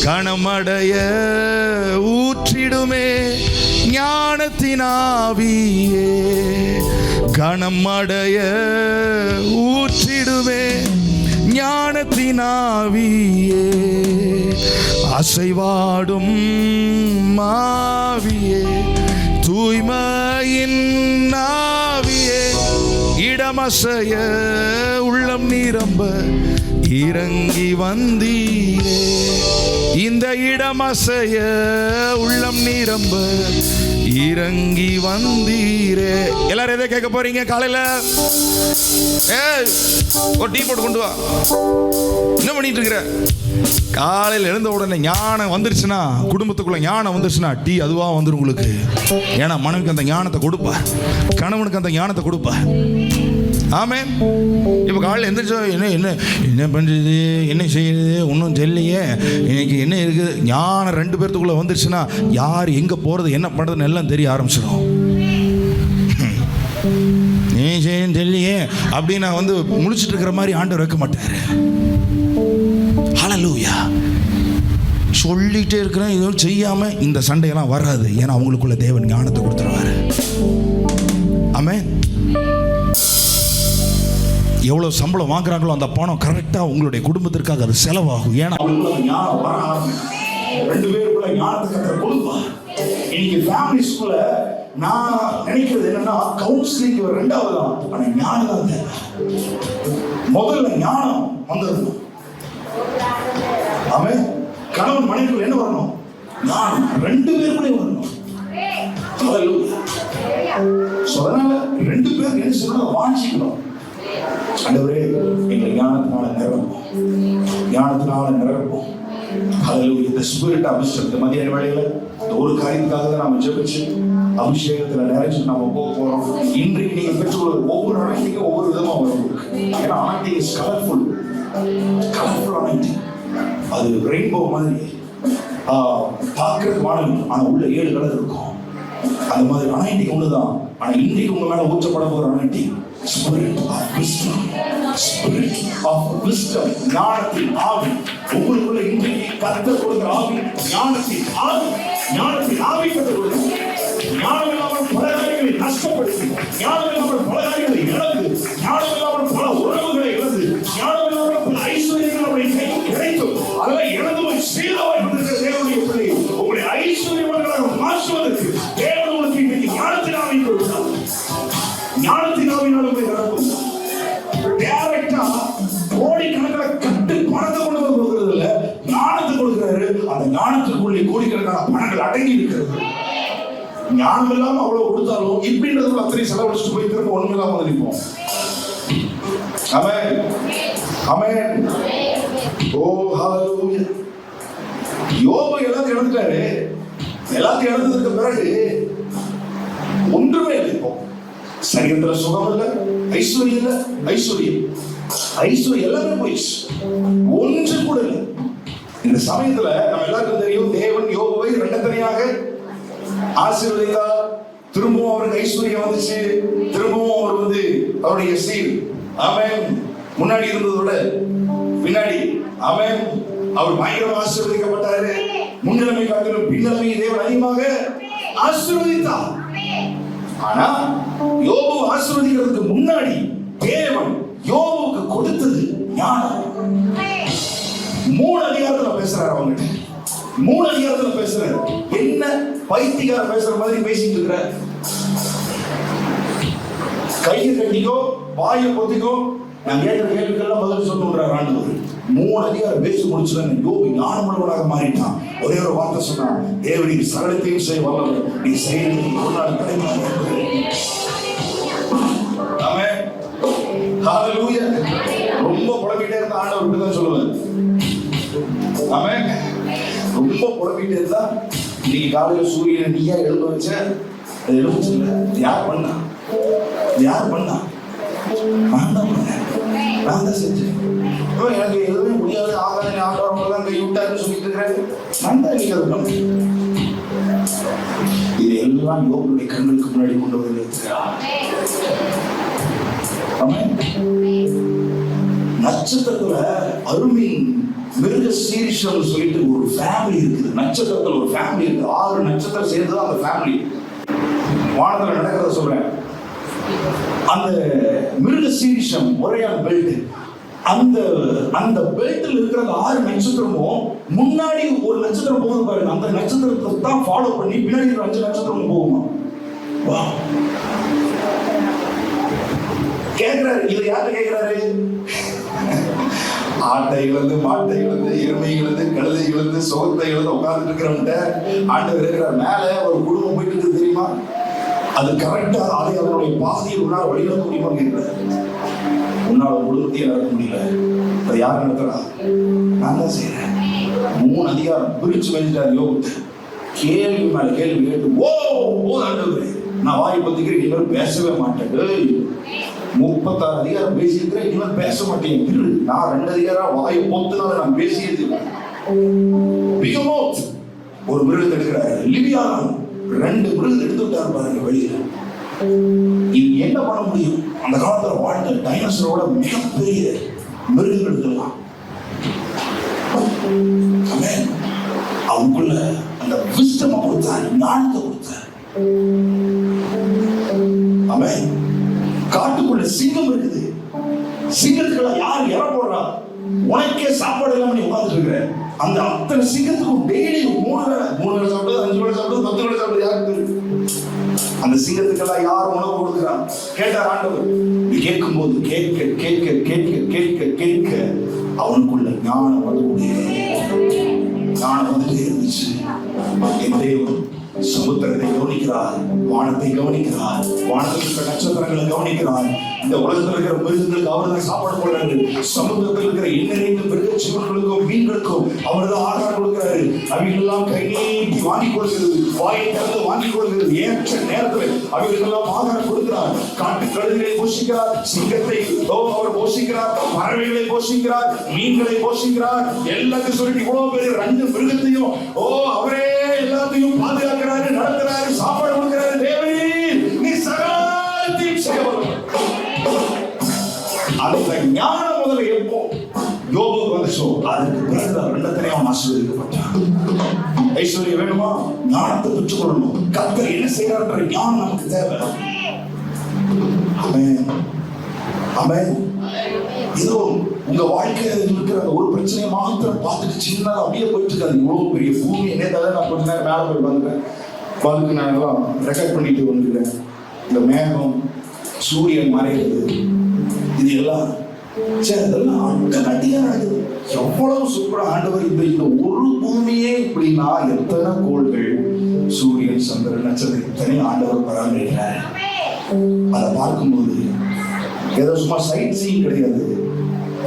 கணமடைய ஊற்றிடுமே ஞானத்தின் ஆவியே, கணமடைய ஊற்றிடுமே ஞானத்தின் ஆவியே, அசைவாடும் ஆவியே, தூய்மையின் ஆவியே, இடமசைய உள்ளம் நிரம்ப இறங்கி வந்தீரே, இந்த இடமசைய உள்ளம் நிரம்ப இறங்கி வந்தீரே. எல்லாரும் எதை கேட்க போறீங்க காலையில? ஒரு டீ போட்டு கொண்டு வா. என்ன பண்ணிட்டு இருக்கிற? காலையில் எழுந்த உடனே ஞானம் வந்துருச்சுன்னா, குடும்பத்துக்குள்ள ஞானம் வந்துருச்சுன்னா டீ அதுவாக வந்துடும் உங்களுக்கு. ஏன்னா மனைவிக்கு அந்த ஞானத்தை கொடுப்பா, கணவனுக்கு அந்த ஞானத்தை கொடுப்பா. ஆமென். இப்போ காலையில் எந்திரிச்சோ என்ன என்ன என்ன பண்ணுறது, என்ன செய்யுது, ஒன்றும் தெரியலையே, இன்னைக்கு என்ன இருக்குது. ஞானம் ரெண்டு பேர்த்துக்குள்ளே வந்துருச்சுன்னா யார் எங்கே போகிறது, என்ன பண்ணுறதுன்னு எல்லாம் தெரிய ஆரம்பிச்சிடும். நீ செய்ய தெரியலையே அப்படின்னு நான் வந்து முழிச்சிட்டு இருக்கிற மாதிரி ஆண்டவர் வைக்க மாட்டார். ஹல்லேலூயா. சொல்லிகிட்டே இருக்கிறேன், இதுவும் செய்யாமல் இந்த சண்டையெல்லாம் வராது. ஏன்னா அவங்களுக்குள்ள தேவன் ஞானத்தை கொடுத்துருவாரு. ஆமென். எவ்வளோ சம்பளம் வாங்குறாங்களோ அந்த பணம் கரெக்டாக உங்களுடைய குடும்பத்திற்காக அது செலவாகும். ஏன்னா ஞானம் வர ஆரம்பிக்கும். ரெண்டு பேருக்குள்ள ஞானத்தை கற்றுக் கொடுப்பா. இன்னைக்கு ஃபேமிலிஸ்குள்ள நான் நினைக்கிறது என்னன்னா, கவுன்சிலிங் ஒரு ரெண்டாவது தான், ஆனால் ஞானம் தான் தேவை. முதல்ல ஞானம் வந்துடணும். ஆமென். கணவன் மனைவிக்குள்ள என்ன வரணும்? ஞானம் ரெண்டு பேருக்குள்ளே வரணும். அதனால ரெண்டு பேரும் என்ன சொல்லணும்? வாஞ்சிக்கணும். ஆண்டவரே எங்களை ஞானத்தினால நிரப்பும், ஞானத்தினால நிரப்பும். ஹல்லேலூயா. இந்த ஸ்பிரிட் அபிஷேகம் இந்த மதிய வேளையில ஒரு காரியத்துக்காக தான் நாம ஜெபிச்சு அபிஷேகத்துல நிறைஞ்சு நாம போக போறோம். இன்றைக்கு நீங்க பெற்றுள்ள ஒவ்வொரு அனைத்தையும் ஒவ்வொரு விதமா வரும். ஏன்னா அனைத்தையும் இஸ் கலர்ஃபுல், கலர்ஃபுல் அனைத்தையும். அது ரெயின்போ மாதிரி பார்க்கறது வானம், ஆனா உள்ள 7 கலர் இருக்கும். அந்த மாதிரி அனைத்தையும் ஒண்ணுதான். ஆனா இன்றைக்கு உங்க மேல ஊற்றப்பட போற அனைத்தையும் Spirit of wisdom, Spirit of wisdom, ஞானத்தின் ஆவி உங்களுக்குள்ள இன்றைக்கு கர்த்தர் கொடுக்கிற ஆவி, ஞானத்தின் ஆவி, ஞானத்தின் ஆவி கர்த்தர் கொடுக்கிறார். ஞானம் இல்லாமல் பல காரியங்களை நஷ்டப்படுத்தி, ஞானம் இல்லாமல் பல காரியங்களை இழந்து, ஞானம் இல்லாமல் பல உறவுகளை இழந்து, ஞானம் இல்லாமல் பல ஐஸ்வர்யங்கள் நம்முடைய கையில் கிடைக்கும். அதெல்லாம் இழந்து போய் சீரவாய் கொண்டிருக்கிற தேவனுடைய பிள்ளை உங்களுடைய ஐஸ்வர்யவான்களாக மாற்றுவதற்கு தேவன் உங்களுக்கு இன்றைக்கு ஞானத்தின் ஆவி கொடுக்கிறார். ஞானத்தின் ஆவியினால் உங்களை நடக்கும். டைரக்டா கோடிக்கணக்கில் கட்டு பணத்தை கொண்டு வந்து கொடுக்கிறது இல்ல, ஞானத்தை கொடுக்கிறாரு. அந்த ஞானத்துக்குள்ளே கோடிக்கணக்கான பணங்கள் அடங்கி இருக்கிறது. ஞானம் இல்லாம அவ்வளவு கொடுத்தாலும் இப்படின்றது அத்தனை செலவழிச்சுட்டு போய் திரும்ப ஒண்ணும் இல்லாம நிற்போம். ஆமென், ஆமென். ஓ ஹல்லேலூயா. யோபு எல்லாத்தையும் இழந்துட்டாரு. எல்லாத்தையும் இழந்ததுக்கு பிறகு ஒன்றுமே இல்லை. இப்போ சரீரத்துல சுகம் இல்ல, ஐஸ்வர்யம் இல்ல, ஐஸ்வர்யம் எல்லாமே போயிடுச்சு, ஒன்று கூட இல்லை. இந்த சமயத்துல நம்ம எல்லாருக்கும் தெரியும், தேவன் யோபுவை இரண்டத்தனையாக ஆசீர்வதித்தார். திரும்பவும் அவருக்கு ஐஸ்வர்யம் வந்துச்சு. திரும்பவும் அவர் வந்து அவருடைய சீல், ஆமென், முன்னாடி இருந்ததோட பின்னாடி, ஆமென், அவர் பயங்கரமாக ஆசீர்வதிக்கப்பட்டாரு. முன்னிலைமை காட்டிலும் பின்னிலைமை தேவன் அதிகமாக ஆசீர்வதித்தார். ஆனா யோபு ஆசீர்வதிக்கிறதுக்கு முன்னாடி தேவன் யோபுவுக்கு கொடுத்தது ஞானம். 3 அதிகாரத்துல பேசுறாரு அவங்ககிட்ட. 3 அதிகாரத்துல பேசுறாரு. என்ன பைத்தியக்கார பேசுற மாதிரி பேசிட்டு இருக்கிற? கையை கட்டிக்கோ, வாயை பொத்திக்கோ, நான் கேட்கிற கேள்விக்கெல்லாம் பதில் சொல்லுன்றார் ஆண்டவர். 3 அதிகாரம் பேசி முடிச்சுட்டாங்க. யோபு ஞானமுள்ளவனாக மாறிட்டான். ஒரே ஒரு வார்த்தை சொன்னான், தேவனுடைய சகலத்தையும் செய்ய வல்லவர், நீ செய்யறது ஒரு நாள் கிடைக்காது. ஆமென், ஹalleluya. ரொம்ப புலம்பிட்டே இருந்த ஆண்டவர் தான் சொல்லுவார். ஆமென். ரொம்ப புலம்பிட்டே இருந்தா இன்னைக்கு காலையில சூரியனை நீயா எழுத வச்ச, அது எழுதுச்சுல்ல, யார் பண்ணா? யார் பண்ணா? நான் தான் பண்ணேன், நான் தான் செஞ்சேன். எனக்கு எதுவுமே முடியாது, ஆகாத ஆண்டவங்க தான் கை விட்டாருன்னு சொல்லிட்டு இருக்கிறேன். நான் தான் இன்னைக்கு அதை பண்ணேன். இது எல்லாம் யோபுடைய கண்களுக்கு முன்னாடி கொண்டு வந்து நிறுத்துகிறார். நட்சத்திரத்துல அருமை மிருக சீரிஷம் சொல்லிட்டு ஒரு ஃபேமிலி இருக்குது. நட்சத்திரத்துல ஒரு ஃபேமிலி இருக்கு. 6 நட்சத்திரம் சேர்ந்துதான் அந்த ஃபேமிலி. வானத்துல நடக்கிறத சொல்றேன். அந்த மிருக சீரிஷம் ஒரேயான பெல்ட், அந்த பெல்ட்ல இருக்கிற 6 நட்சத்திரமும் முன்னாடி ஒரு நட்சத்திரம் போகுது பாருங்க, அந்த நட்சத்திரத்தை தான் ஃபாலோ பண்ணி பின்னாடி 5 நட்சத்திரமும் போகுமா. வா கேட்கிறாரு. இதை யார்கிட்ட கேட்கிறாரு? ஆட்டை இழந்து, மாட்டை இழந்து, எருமை இழந்து, கழுதை இழந்து, சோகத்தை இழந்து உட்கார்ந்துட்டு இருக்கிறவன்ட்ட ஆண்டவர் இருக்கிறார். மேல ஒரு குடும்பம் போயிட்டு இருக்கு தெரியுமா? அது கரெக்டா அதை அவருடைய பாதையை உன்னால் வழிநடத்த முடியுமான்னு கேட்கிறார். உன்னால குடும்பத்தையே நடத்த முடியல, அதை யார் நடத்துறா? நான் தான் செய்யறேன். 3 அதிகாரம் பிரிச்சு வச்சுட்டார் யோபு. கேள்வி மேல கேள்வி கேட்டு ஓ ஆண்டவரே, நான் வாயை பத்திக்கிறேன், இனிமேல் பேசவே மாட்டேன். 36 அதிகாரம் பேசியிருக்கிறேன், இனிமேல் பேச மாட்டேன். நான் 2 அதிகாரம் வாயை பொத்துனால நான் பேசியது. பிகமோத் ஒரு மிருகத்தை எடுக்கிறாரு. லிவியான் 2 மிருகத்தை எடுத்து விட்டாரு பாருங்க வெளியில. இது என்ன பண்ண முடியும்? அந்த காலத்துல வாழ்ந்த டைனோசரோட மிகப்பெரிய மிருகங்கள் இதெல்லாம். அவனுக்குள்ள அந்த விஸ்டம் கொடுத்தார், ஞானத்தை கொடுத்தார். அவன் காட்டுக்குள்ள சிங்கம் இருக்குது. சிங்கத்துக்குள்ள யார் இற போடுறா? உனக்கே சாப்பாடு இல்லாம நீ உட்கார்ந்துட்டு இருக்கிற. அந்த அத்தனை சிங்கத்துக்கும் டெய்லி 3 வேளை சாப்பிடுறது, 5 வேளை சாப்பிடுறது, 10 வேளை சாப்பிடுறது யாருக்கு தெரியும்? அந்த சிங்கத்துக்கெல்லாம் யார் உணவு கொடுக்குறான்? கேட்டார் ஆண்டவர். நீ கேட்கும் போது கேட்க கேட்க கேட்க கேட்க கேட்க அவனுக்குள்ள ஞானம் வந்துட்டே இருந்துச்சு. என் தேவன் சமுத்திரத்தை கவனிக்கிறார், வானத்தை கவனிக்கிறார், வானத்தில் இருக்கிற நட்சத்திரங்களை கவனிக்கிறார். இந்த உலகத்தில் இருக்கிற மிருகங்களுக்கு அவர் தான் சாப்பாடு போடுறாரு. சமுத்திரத்தில் இருக்கிற எண்ணெய் மிருக ஜீவன்களுக்கும் மீன்களுக்கும் அவர் தான் ஆகாரம் கொடுக்கிறாரு. அவைகளெல்லாம் கை நீட்டி வாங்கி கொடுக்கிறது, வாயை திறந்து வாங்கி கொடுக்கிறது. ஏற்ற நேரத்தில் அவைகளெல்லாம் ஆகாரம் கொடுக்கிறார். காட்டு கழுதைகளை போஷிக்கிறார், சிங்கத்தை அவர் போஷிக்கிறார், பறவைகளை போஷிக்கிறார், மீன்களை போஷிக்கிறார். எல்லாத்தையும் சொல்லிட்டு இவ்வளவு பேர் 2 மிருகத்தையும் அவரே எல்லாத்தையும் பாதுகாக்கிறாரு, நடத்துறாரு, சாப்பாடு கொடுக்கிறாரு. தேவனே நீ சகலத்தையும் செய்யவல்லவர். அந்த ஞானம் முதல்ல எப்போ யோபுக்கு வந்துச்சோ அதுக்கு பிறகுதான் 2 ஆசீர்வதிக்கப்பட்டான். ஐஸ்வர்யம் வேணுமா? ஞானத்தை பெற்றுக் கொள்ளணும். கர்த்தர் என்ன செய்யறாருன்ற ஞானம் நமக்கு தேவை. ஆமென், ஆமென். ஏதோ உங்க வாழ்க்கையில இருக்கிற ஒரு பிரச்சனையை மாத்திரம் பார்த்துட்டு சின்னதா அப்படியே போயிட்டு இருக்காது. இவ்வளவு பெரிய பூமி என்னதால நான் கொஞ்ச நேரம் மேல போய் வந்துட்டேன். அதுக்கு நான் எல்லாம் ரெக்கார்ட் பண்ணிட்டு வந்துருக்கேன். இந்த மேகம், சூரியன் மறைகிறது, இது எல்லாம் இதெல்லாம் அட்டகாட்டியா நடக்குது. எவ்வளவு சூப்பரா ஆண்டவர் இந்த ஒரு பூமியே இப்படின்னா எத்தனை கோள்கள், சூரியன், சந்திரன், நட்சத்திரம், இத்தனை ஆண்டவர் பராமரிக்கிறார். அதை பார்க்கும்போது ஏதோ சும்மா சைட் சீன் கிடையாது.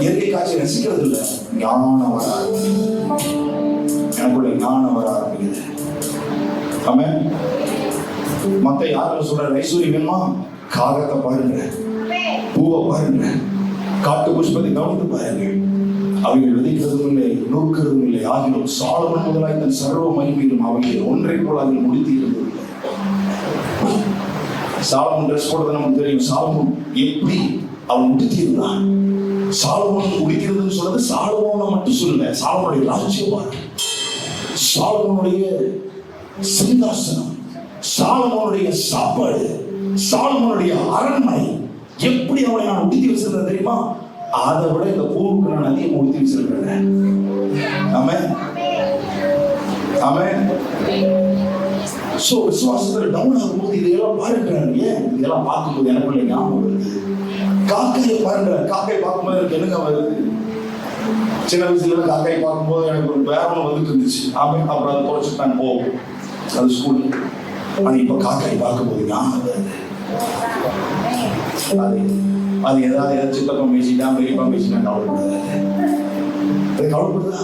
இயற்கை காட்சி ரசிக்கிறது இல்லை, ஞானம் வர ஆரம்பிக்குது. எனக்குள்ள ஞானம் வர ஆரம்பிக்குது. ஆமென். மத்த யாரும் சொல்ற ஐஸ்வர்யம் வேணுமா? காகத்தை பாருங்க, பூவை பாருங்க, காட்டு புஷ்பத்தை கவனித்து பாருங்க. அவைகள் விதைக்கிறதும் இல்லை, நூற்கிறதும் இல்லை. ஆகிலும் சாலமன் முதலாய் தன் சர்வ மகிமையிலும் அவைகள் ஒன்றை போல அதில் முடித்து இருந்ததில்லை. சாலமன் ட்ரெஸ் போடுறது நமக்கு தெரியும். சாலமன் எப்படி அவன் முடித்து இருந்தான்? சாலமன் முடிக்கிறதுன்னு சொல்றது சாலமோனை மட்டும் சொல்லல, சாலமனுடைய ராஜ்யம், சாலமனுடைய சிங்காசனம், சாலமோனுடைய சாப்பாடு, சாலமோனுடைய அரண்மனை எப்படி அவனை நான் உடுத்தி வச்சிருந்தேன் தெரியுமா? அதை விட இந்த பூவுக்கு நான் அதிகம் உடுத்தி வச்சிருக்கிறேன். ஆமென். ஸோ விசுவாசத்தில் டவுன் ஆகும்போது இதையெல்லாம் பாருங்கிறாரு. ஏன் இதெல்லாம் பார்க்கும்போது எனக்குள்ள ஞாபகம் வருது. காக்கையை பாருங்கிறார். காக்கை பார்க்கும்போது எனக்கு என்னங்க வருது? சின்ன வயசுல காக்கையை பார்க்கும்போது எனக்கு ஒரு வேற ஒன்று வந்துட்டு இருந்துச்சு. அப்புறம் அதை தொடச்சுட்டாங்க போகும், அது ஸ்கூல். ஆனால் இப்போ காக்கையை பார்க்கும்போது ஞாபகம் வருது. அது ஏதாவது சித்தப்பா பேசிட்டா பெரியப்பா பேசிட்டா கவலைப்படுது. அது கவலைப்படுதா?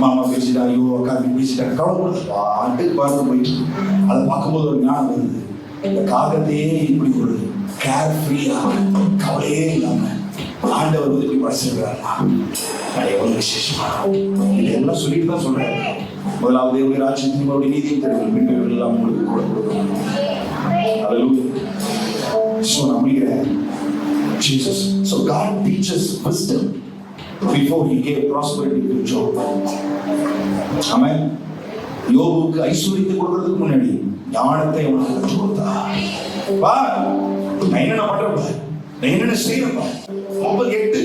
மாமா பேசிட்டா, ஐயோ அக்கா பேசிட்டா கவலைப்படுது. பாட்டுக்கு பார்த்து போயிட்டு அதை பார்க்கும்போது ஒரு ஞானம் வருது. இந்த காகத்தையே இப்படி ஒரு கேர் ஃப்ரீயா, கவலையே இல்லாம ஆண்டவர் வந்து இப்படி படைச்சிருக்கிறாருமா, அது எவ்வளவு விசேஷமா. இதெல்லாம் சொல்லிட்டு தான் சொல்றேன். முதலாவது தேவனுடைய ராஜ்யத்தையும் அவருடைய நீதியும் தேடுங்கள், மீண்டும் எல்லாம் உங்களுக்கு கூட கொடுக்கணும். So நம்புகிறேன். Jesus. So God teaches wisdom before he gave prosperity to Job. Amen. யோபுக்கு ஐஸ்வரியத்தை கொடுக்கிறதுக்கு முன்னாடி ஞானத்தை அவனுக்கு கற்றுக் கொடுத்தார். வா, நான் என்னென்ன பண்றப்ப, நான் என்னென்ன செய்யறப்ப. 38,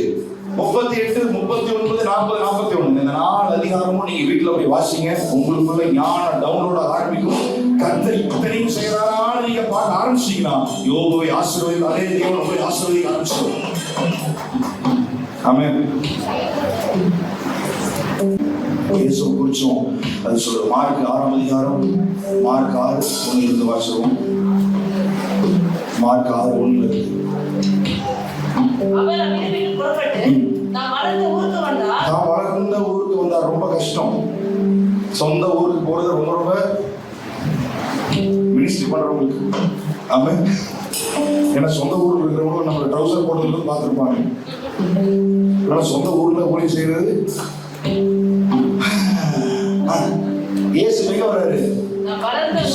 38, 39, 40, 41 இந்த 4 அதிகாரமும் நீங்க வீட்டுல போய் வாசிங்க. உங்களுக்குள்ள ஞானம் டவுன்லோட் ஆரம்பிக்கும். கர்த்தர் இத்தனையும் செய்யறாரான்னு நீங்க பார்க்க ஆரம்பிச்சீங்கன்னா யோபுவை ஆசீர்வதித்து அதே தேவனை போய் ஆசீர்வதிக்க ஆரம்பிச்சிடும். ஆமென். இயேசு குறிச்சும் அது சொல்ற மார்க் 6 அதிகாரம், மார்க் 6:1 வாசிக்கிறோம். மார்க் 6:1. அவர் அங்கிருந்து புறப்பட்டு நான் வளர்ந்த ஊருக்கு வந்தார். ரொம்ப கஷ்டம். சொந்த ஊருக்கு போறது ரொம்ப ரொம்ப மினிஸ்ட்ரி பண்றவங்களுக்கு. ஆமென். ஏன்னா சொந்த ஊர்ல இருக்கிறவங்க நம்ம ட்ரௌசர் போடுறது பார்த்துருப்பாங்க. ஆனா சொந்த ஊர்ல ஊழியம் செய்யறது. இயேசு எங்க வர்றாரு?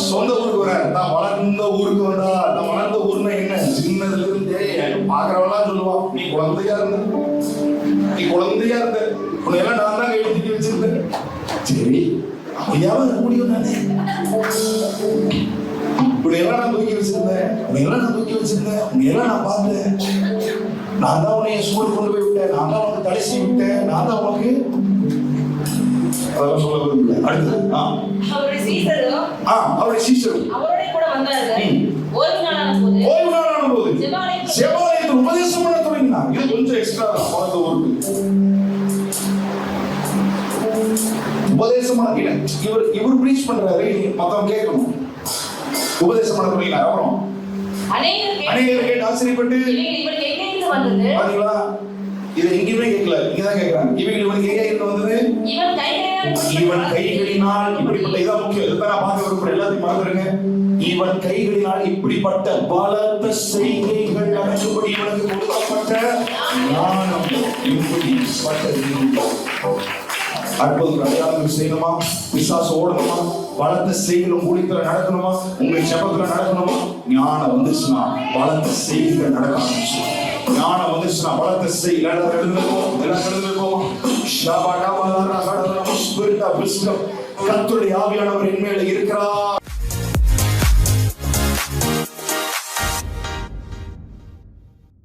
சொந்த ஊருக்கு வர்றாரு. நான் வளர்ந்த ஊருக்கு வந்தா. நான் வளர்ந்த ஊர்னா என்ன? சின்னதுல இருந்தே பாக்குறவெல்லாம் சொல்லுவான், நீ குழந்தையா இருந்த, நீ குழந்தையா இருந்த, உன்னையெல்லாம் நான் தான் எழுதி வச்சிருந்தேன். சரி, அப்படியாவது இருக்க முடியும் நானே. உன்னையெல்லாம் நான் தூக்கி வச்சிருந்தேன், உன்னையெல்லாம் நான் தூக்கி வச்சிருந்தேன், உன்னையெல்லாம் நான் பார்த்தேன். நான் தான் உன்னைய ஸ்கூலுக்கு கொண்டு போய் விட்டேன், நான் தான் உனக்கு தடை செய்ய விட்டேன், நான் தான் உனக்கு அதெல்லாம் சொல்ல விரும்பல. அடுத்து அவருடைய சீஷரும் அவரோட கூட வந்தார்கள். ஓய்வு நாளான போது செபாலயத்தில் உபதேசம் பண்ண தொடங்கினார். இது கொஞ்சம் எக்ஸ்ட்ரா பார்த்த ஊருக்கு உபதேசம் பண்ண. இவர் பிரீச் பண்றாரு, மத்தவங்க கேட்கணும். உபதேசம் பண்ண தொடங்கினார். அப்புறம் அநேகர் கேட்டு ஆச்சரியப்பட்டு பாத்தீங்களா, இது எங்கேயுமே கேட்கல, இங்கதான் கேட்கிறாங்க. இவங்களுக்கு எங்க இருந்து வந்தது? இவன் கைகளினால் இப்படிப்பட்ட, இதான் முக்கியம். இதுதான் நான் பார்க்க விரும்புறேன். எல்லாத்தையும் மறந்துருங்க. இவன் கைகளினால் இப்படிப்பட்ட பலத்த செய்கைகள் நடக்கும்படி இவனுக்கு கொடுக்கப்பட்ட ஞானம் இப்படிப்பட்டது. அற்புதங்கள் அடையாளங்கள் செய்யணுமா? பிசாசு ஓடணுமா? பலத்த செய்களும் ஊழியத்துல நடக்கணுமா? உங்க ஜெபத்துல நடக்கணுமா? ஞானம் வந்துச்சுன்னா பலத்த செய்திகள் நடக்க ஆரம்பிச்சு. ஞானம் வந்துச்சுன்னா பலத்த செய் எல்லாம் எழுந்திருப்போம். கர்த்தருடைய ஆவியானவர் என் மேல இருக்கிறார்.